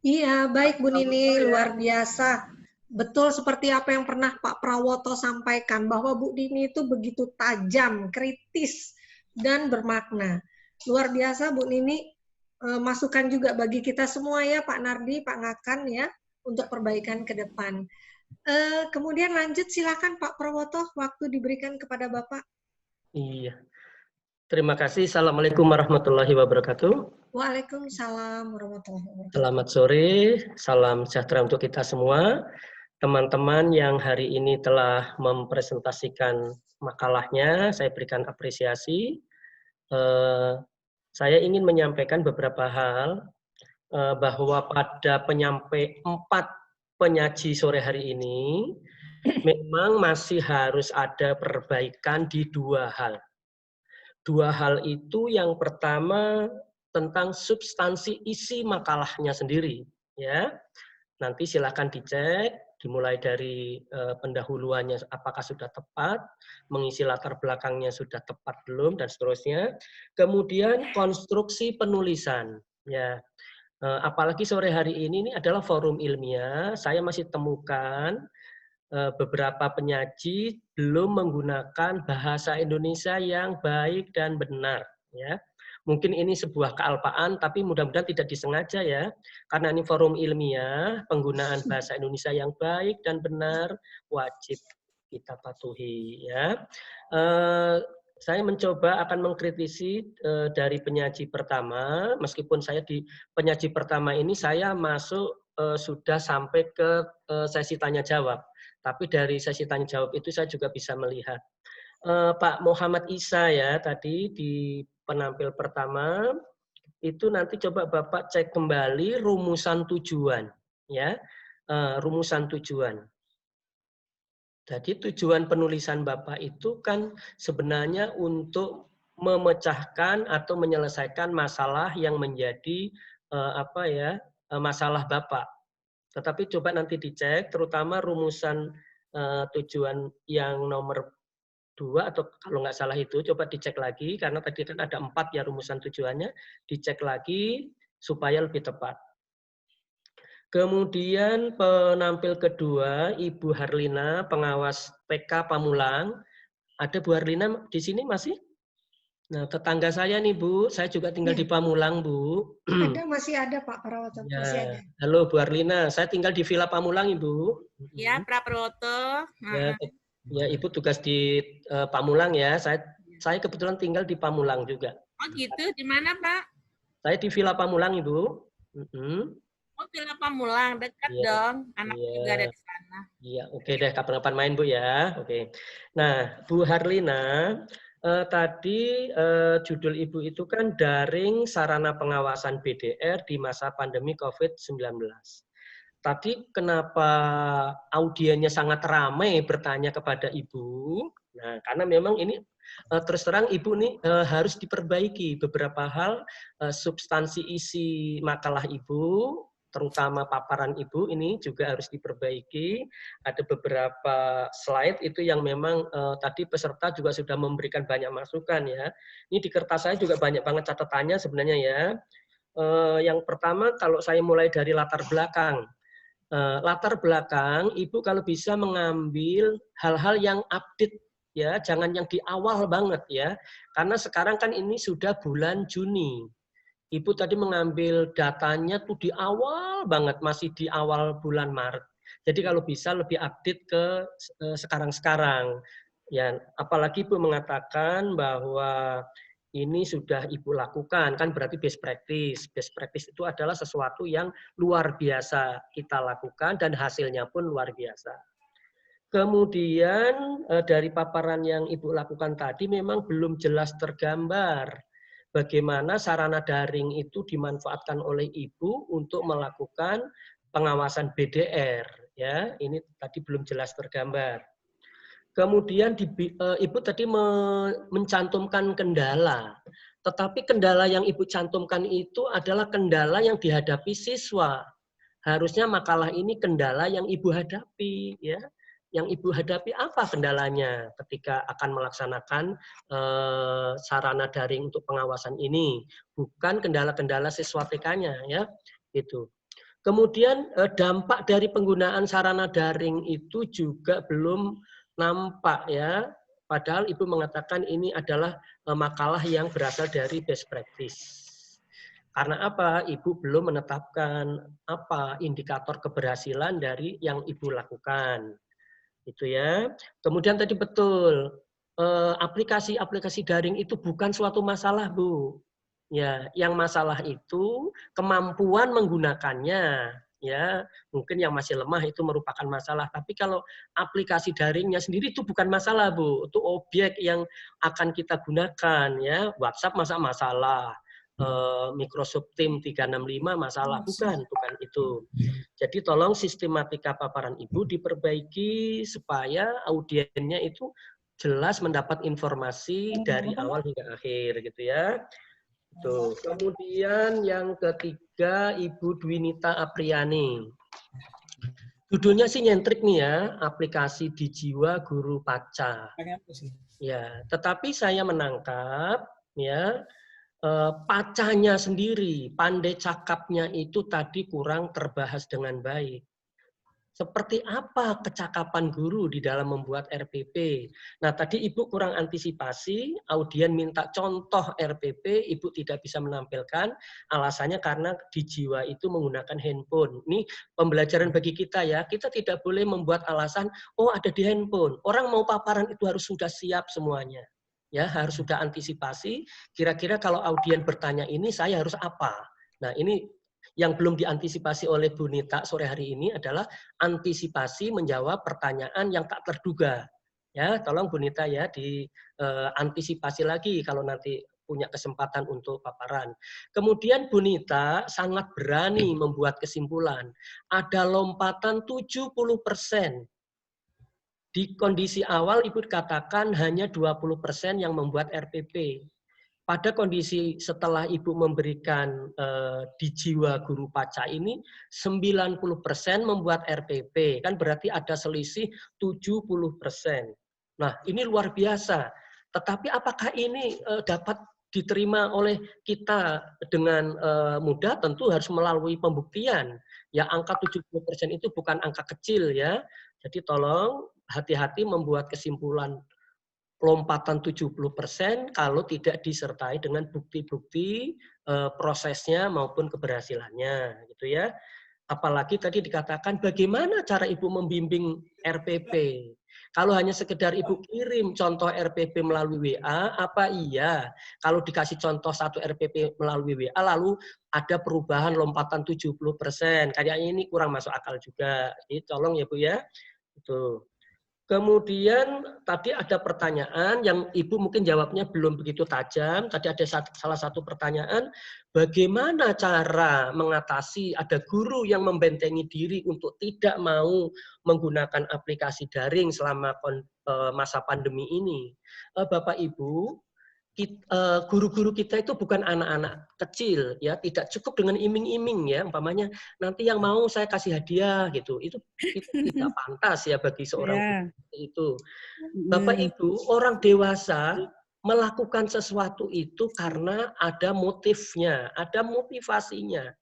Speaker 3: Iya, baik Bu Nini, luar biasa. Betul seperti apa yang pernah Pak Prawoto sampaikan, bahwa Bu Nini itu begitu tajam, kritis, dan bermakna. Luar biasa Bu Nini, masukan juga bagi kita semua ya Pak Nardi, Pak Ngakan ya, untuk perbaikan ke depan. Kemudian lanjut silakan Pak Prawoto, waktu diberikan kepada Bapak.
Speaker 9: Iya. Terima kasih. Assalamualaikum warahmatullahi wabarakatuh.
Speaker 3: Waalaikumsalam warahmatullahi wabarakatuh.
Speaker 9: Selamat sore, salam sejahtera untuk kita semua. Teman-teman yang hari ini telah mempresentasikan makalahnya, saya berikan apresiasi. Saya ingin menyampaikan beberapa hal, bahwa pada 4 penyaji sore hari ini, memang masih harus ada perbaikan di 2 hal. 2 hal itu yang pertama tentang substansi isi makalahnya sendiri. Ya, nanti silakan dicek, dimulai dari pendahuluannya apakah sudah tepat, mengisi latar belakangnya sudah tepat belum, dan seterusnya. Kemudian konstruksi penulisan. Ya, apalagi sore hari ini adalah forum ilmiah, saya masih temukan beberapa penyaji belum menggunakan bahasa Indonesia yang baik dan benar. Ya, mungkin ini sebuah kealpaan, tapi mudah-mudahan tidak disengaja ya, karena ini forum ilmiah, penggunaan bahasa Indonesia yang baik dan benar wajib kita patuhi. Ya, saya mencoba akan mengkritisi dari penyaji pertama, meskipun saya di penyaji pertama ini saya masuk sudah sampai ke sesi tanya jawab. Tapi dari sesi tanya jawab itu saya juga bisa melihat Pak Muhammad Isa ya tadi di penampil pertama itu nanti coba Bapak cek kembali rumusan tujuan ya, rumusan tujuan. Jadi tujuan penulisan Bapak itu kan sebenarnya untuk memecahkan atau menyelesaikan masalah yang menjadi masalah Bapak. Tetapi coba nanti dicek, terutama rumusan tujuan yang nomor 2 atau kalau nggak salah itu, coba dicek lagi, karena tadi kan ada 4 ya rumusan tujuannya, dicek lagi supaya lebih tepat. Kemudian penampil kedua, Ibu Harlina, pengawas PK Pamulang. Ada Bu Harlina di sini masih? Nah, tetangga saya nih Bu, saya juga tinggal di Pamulang Bu.
Speaker 3: Ada, masih ada Pak Prawoto,
Speaker 9: Ya.
Speaker 3: masih ada.
Speaker 9: Halo Bu Harlina, saya tinggal di Villa Pamulang Ibu.
Speaker 10: Ya, Pak Prawoto.
Speaker 9: Ya, Ibu tugas di Pamulang ya. Saya kebetulan tinggal di Pamulang juga.
Speaker 10: Oh gitu, di mana Pak?
Speaker 9: Saya di Villa Pamulang Ibu.
Speaker 10: Oh, Villa Pamulang, dekat dong. Anak juga ada di sana.
Speaker 9: Iya, oke deh, kapan-kapan main Bu ya. Oke. Nah, Bu Harlina, tadi judul Ibu itu kan daring sarana pengawasan BDR di masa pandemi COVID-19. Tadi kenapa audiennya sangat ramai bertanya kepada Ibu? Nah, karena memang ini terus terang Ibu nih harus diperbaiki beberapa hal, substansi isi makalah Ibu, terutama paparan Ibu ini juga harus diperbaiki. Ada beberapa slide itu yang memang tadi peserta juga sudah memberikan banyak masukan ya. Ini di kertas saya juga banyak banget catatannya sebenarnya ya. Yang pertama kalau saya mulai dari latar belakang. Latar belakang, Ibu kalau bisa mengambil hal-hal yang update ya, jangan yang di awal banget ya. Karena sekarang kan ini sudah bulan Juni. Ibu tadi mengambil datanya tuh di awal banget, masih di awal bulan Maret. Jadi kalau bisa lebih update ke sekarang-sekarang. Ya, apalagi Ibu mengatakan bahwa ini sudah Ibu lakukan, kan berarti best practice. Best practice itu adalah sesuatu yang luar biasa kita lakukan dan hasilnya pun luar biasa. Kemudian dari paparan yang Ibu lakukan tadi memang belum jelas tergambar bagaimana sarana daring itu dimanfaatkan oleh Ibu untuk melakukan pengawasan BDR. Ya, ini tadi belum jelas tergambar. Kemudian Ibu tadi mencantumkan kendala, tetapi kendala yang Ibu cantumkan itu adalah kendala yang dihadapi siswa. Harusnya makalah ini kendala yang Ibu hadapi, ya. Yang Ibu hadapi apa kendalanya ketika akan melaksanakan sarana daring untuk pengawasan ini, bukan kendala-kendala siswa TK-nya, ya. Itu. Kemudian dampak dari penggunaan sarana daring itu juga belum nampak ya, padahal Ibu mengatakan ini adalah makalah yang berasal dari best practice. Karena apa? Ibu belum menetapkan apa indikator keberhasilan dari yang Ibu lakukan. Itu ya. Kemudian tadi betul, aplikasi-aplikasi daring itu bukan suatu masalah, Bu. Ya, yang masalah itu kemampuan menggunakannya. Ya, mungkin yang masih lemah itu merupakan masalah. Tapi kalau aplikasi daringnya sendiri itu bukan masalah, Bu. Itu objek yang akan kita gunakan, ya. WhatsApp masa masalah, Microsoft Teams 365 masalah, bukan itu. Jadi tolong sistematika paparan Ibu diperbaiki supaya audiennya itu jelas mendapat informasi dari awal hingga akhir, gitu ya. Tuh. Kemudian yang ketiga Ibu Dwinita Apriani. Judulnya sih nyentrik nih ya, aplikasi Dijiwa Guru Paca. Ya, tetapi saya menangkap ya pacanya sendiri, pandai cakapnya itu tadi kurang terbahas dengan baik. Seperti apa kecakapan guru di dalam membuat RPP? Nah, tadi Ibu kurang antisipasi, audien minta contoh RPP, Ibu tidak bisa menampilkan, alasannya karena di Jiwa itu menggunakan handphone. Ini pembelajaran bagi kita ya, kita tidak boleh membuat alasan, oh ada di handphone. Orang mau paparan itu harus sudah siap semuanya. Ya, harus sudah antisipasi, kira-kira kalau audien bertanya ini, saya harus apa? Nah, ini yang belum diantisipasi oleh Bu Nita sore hari ini adalah antisipasi menjawab pertanyaan yang tak terduga. Ya, tolong Bu Nita ya diantisipasi lagi kalau nanti punya kesempatan untuk paparan. Kemudian Bu Nita sangat berani membuat kesimpulan. Ada lompatan 70%. Di kondisi awal Ibu katakan hanya 20% yang membuat RPP. pada kondisi setelah Ibu memberikan di jiwa guru paca ini 90% membuat RPP, kan berarti ada selisih 70%. Nah, ini luar biasa. Tetapi apakah ini dapat diterima oleh kita dengan mudah? Tentu harus melalui pembuktian. Ya, angka 70% itu bukan angka kecil ya. Jadi tolong hati-hati membuat kesimpulan lompatan 70% kalau tidak disertai dengan bukti-bukti prosesnya maupun keberhasilannya, gitu ya. Apalagi tadi dikatakan bagaimana cara Ibu membimbing RPP. Kalau hanya sekedar Ibu kirim contoh RPP melalui WA, apa iya kalau dikasih contoh satu RPP melalui WA lalu ada perubahan lompatan 70%. Kayaknya ini kurang masuk akal juga. Jadi tolong ya Bu ya. Itu. Kemudian tadi ada pertanyaan yang Ibu mungkin jawabnya belum begitu tajam. Tadi ada salah satu pertanyaan, bagaimana cara mengatasi ada guru yang membentengi diri untuk tidak mau menggunakan aplikasi daring selama masa pandemi ini. Bapak Ibu, guru-guru kita itu bukan anak-anak kecil ya, tidak cukup dengan iming-iming ya, umpamanya nanti yang mau saya kasih hadiah gitu, itu tidak pantas ya bagi seorang guru itu. Bapak Ibu, orang dewasa melakukan sesuatu itu karena ada motifnya, ada motivasinya.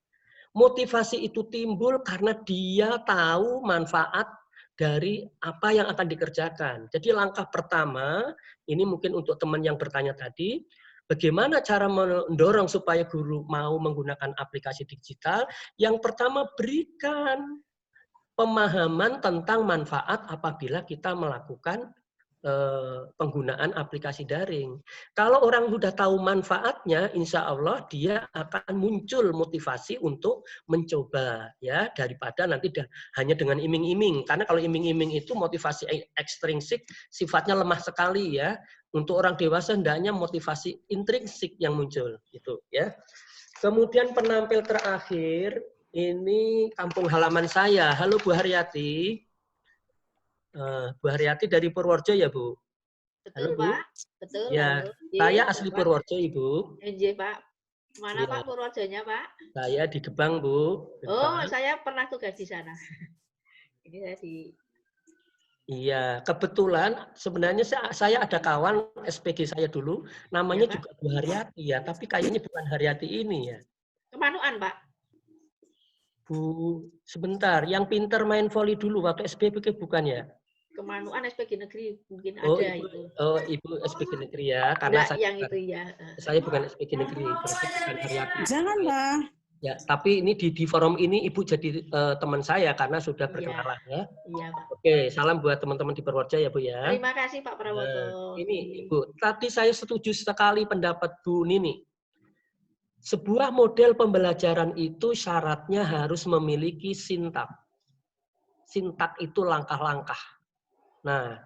Speaker 9: Motivasi itu timbul karena dia tahu manfaat dari apa yang akan dikerjakan. Jadi langkah pertama, ini mungkin untuk teman yang bertanya tadi, bagaimana cara mendorong supaya guru mau menggunakan aplikasi digital? Yang pertama, berikan pemahaman tentang manfaat apabila kita melakukan penggunaan aplikasi daring. Kalau orang sudah tahu manfaatnya, insya Allah dia akan muncul motivasi untuk mencoba ya, daripada nanti hanya dengan iming-iming. Karena kalau iming-iming itu motivasi ekstrinsik sifatnya lemah sekali ya. Untuk orang dewasa hendaknya motivasi intrinsik yang muncul gitu ya. Kemudian penampil terakhir ini kampung halaman saya. Halo Bu Haryati. Bu Haryati dari Purworejo ya, Bu?
Speaker 2: Betul,
Speaker 9: halo, Bu?
Speaker 2: Pak. Betul.
Speaker 9: Ya,
Speaker 2: Halo.
Speaker 9: saya
Speaker 2: Iya,
Speaker 9: asli
Speaker 2: Pak.
Speaker 9: Purworejo, Ibu.
Speaker 2: Iya, Pak. Mana
Speaker 9: Ya.
Speaker 2: Pak Purworejonya, Pak?
Speaker 9: Saya di Gebang, Bu. Di
Speaker 2: Oh,
Speaker 9: Gebang.
Speaker 2: saya pernah tugas di sana. Ini saya di...
Speaker 9: Iya, kebetulan sebenarnya saya ada kawan SPG saya dulu, namanya
Speaker 2: Ya,
Speaker 9: juga Bu Haryati ya, tapi kayaknya bukan Haryati ini ya.
Speaker 2: Kemanuan, Pak.
Speaker 9: Bu, sebentar, yang pinter main volley dulu waktu SPG bukan ya?
Speaker 2: Kemanuan SPG Negeri mungkin
Speaker 9: Oh,
Speaker 2: ada
Speaker 9: Ibu,
Speaker 2: itu.
Speaker 9: oh, Ibu SPG Negeri ya, karena
Speaker 2: Enggak, yang itu ya.
Speaker 9: saya bukan SPG Negeri, berarti bukan Haryati.
Speaker 11: Jangan, Bang.
Speaker 9: Ya, tapi ini di forum ini Ibu jadi teman saya karena sudah berkenalan ya.
Speaker 2: Iya, Pak.
Speaker 9: Oke, salam buat teman-teman di Purworejo ya, Bu ya.
Speaker 2: Terima kasih Pak Prawoto.
Speaker 9: Nah, ini Ibu, tadi saya setuju sekali pendapat Bu Nini. Sebuah model pembelajaran itu syaratnya harus memiliki sintak. Sintak itu langkah-langkah. Nah,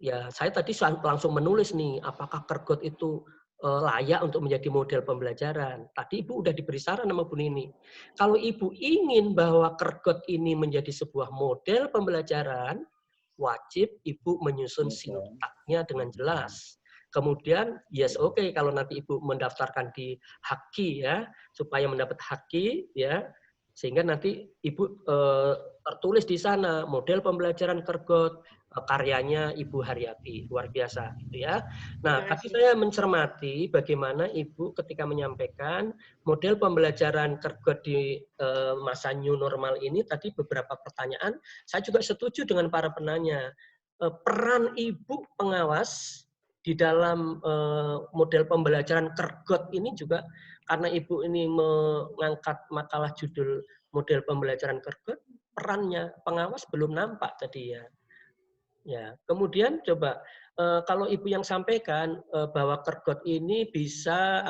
Speaker 9: ya saya tadi langsung menulis nih, apakah Kergot itu layak untuk menjadi model pembelajaran. Tadi Ibu udah diberi saran sama Bu Nini. Kalau Ibu ingin bahwa Kergot ini menjadi sebuah model pembelajaran, wajib Ibu menyusun sintaknya dengan jelas. Kemudian, yes oke, kalau nanti Ibu mendaftarkan di Haki ya, supaya mendapat Haki ya, sehingga nanti Ibu tertulis di sana model pembelajaran Kergot, karyanya Ibu Haryati, luar biasa gitu ya. Nah, tapi saya mencermati bagaimana Ibu ketika menyampaikan model pembelajaran Kergot di masa new normal ini, tadi beberapa pertanyaan, saya juga setuju dengan para penanya. Peran Ibu pengawas di dalam model pembelajaran Kergot ini juga, karena Ibu ini mengangkat makalah judul model pembelajaran Kergot, perannya pengawas belum nampak tadi ya. Ya, kemudian coba kalau Ibu yang sampaikan bahwa Kergot ini bisa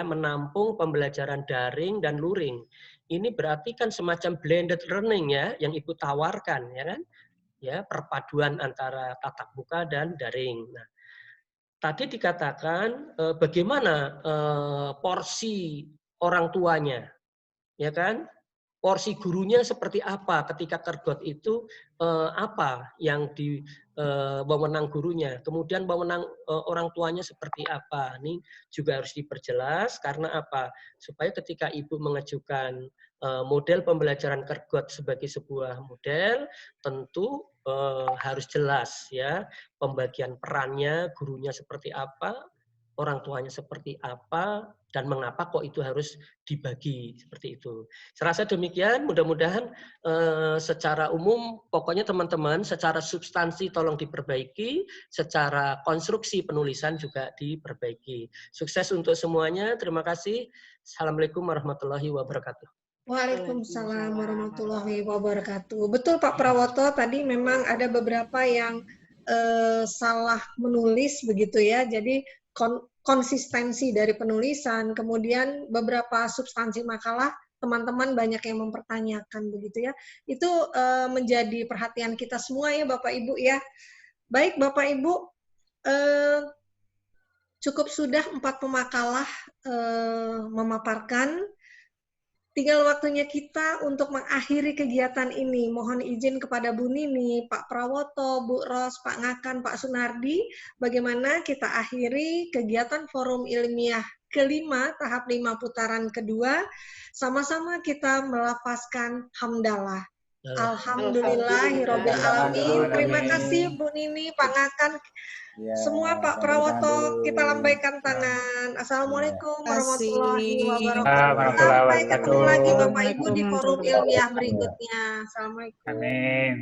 Speaker 9: menampung pembelajaran daring dan luring. Ini berarti kan semacam blended learning ya yang Ibu tawarkan ya kan? Ya, perpaduan antara tatap muka dan daring. Nah, tadi dikatakan bagaimana porsi orang tuanya, ya kan? Porsi gurunya seperti apa ketika Kergot itu apa yang di wewenang gurunya, kemudian wewenang orang tuanya seperti apa. Ini juga harus diperjelas karena apa? Supaya ketika ibu mengajukan model pembelajaran Kergot sebagai sebuah model, tentu harus jelas ya pembagian perannya, gurunya seperti apa, orang tuanya seperti apa, dan mengapa kok itu harus dibagi seperti itu. Saya rasa demikian, mudah-mudahan secara umum, pokoknya teman-teman secara substansi tolong diperbaiki, secara konstruksi penulisan juga diperbaiki. Sukses untuk semuanya, terima kasih. Assalamualaikum warahmatullahi wabarakatuh.
Speaker 3: Waalaikumsalam warahmatullahi wabarakatuh. Betul Pak Prawoto, tadi memang ada beberapa yang salah menulis begitu ya, jadi konsistensi dari penulisan, kemudian beberapa substansi makalah, teman-teman banyak yang mempertanyakan begitu ya. Itu menjadi perhatian kita semua ya Bapak Ibu ya. Baik Bapak Ibu, cukup sudah 4 pemakalah memaparkan. Tinggal waktunya kita untuk mengakhiri kegiatan ini. Mohon izin kepada Bu Nini, Pak Prawoto, Bu Ros, Pak Ngakan, Pak Sunardi, bagaimana kita akhiri kegiatan forum ilmiah kelima, tahap 5 putaran kedua, sama-sama kita melafazkan hamdalah. Alhamdulillahirabbil alamin. Terima kasih Bu Nini, Pak Ngakan, semua Pak Prawoto, kita lambaikan tangan. Assalamualaikum warahmatullahi wabarakatuh. Sampai ketemu lagi Bapak Ibu di forum ilmiah berikutnya. Assalamualaikum.
Speaker 11: Amin.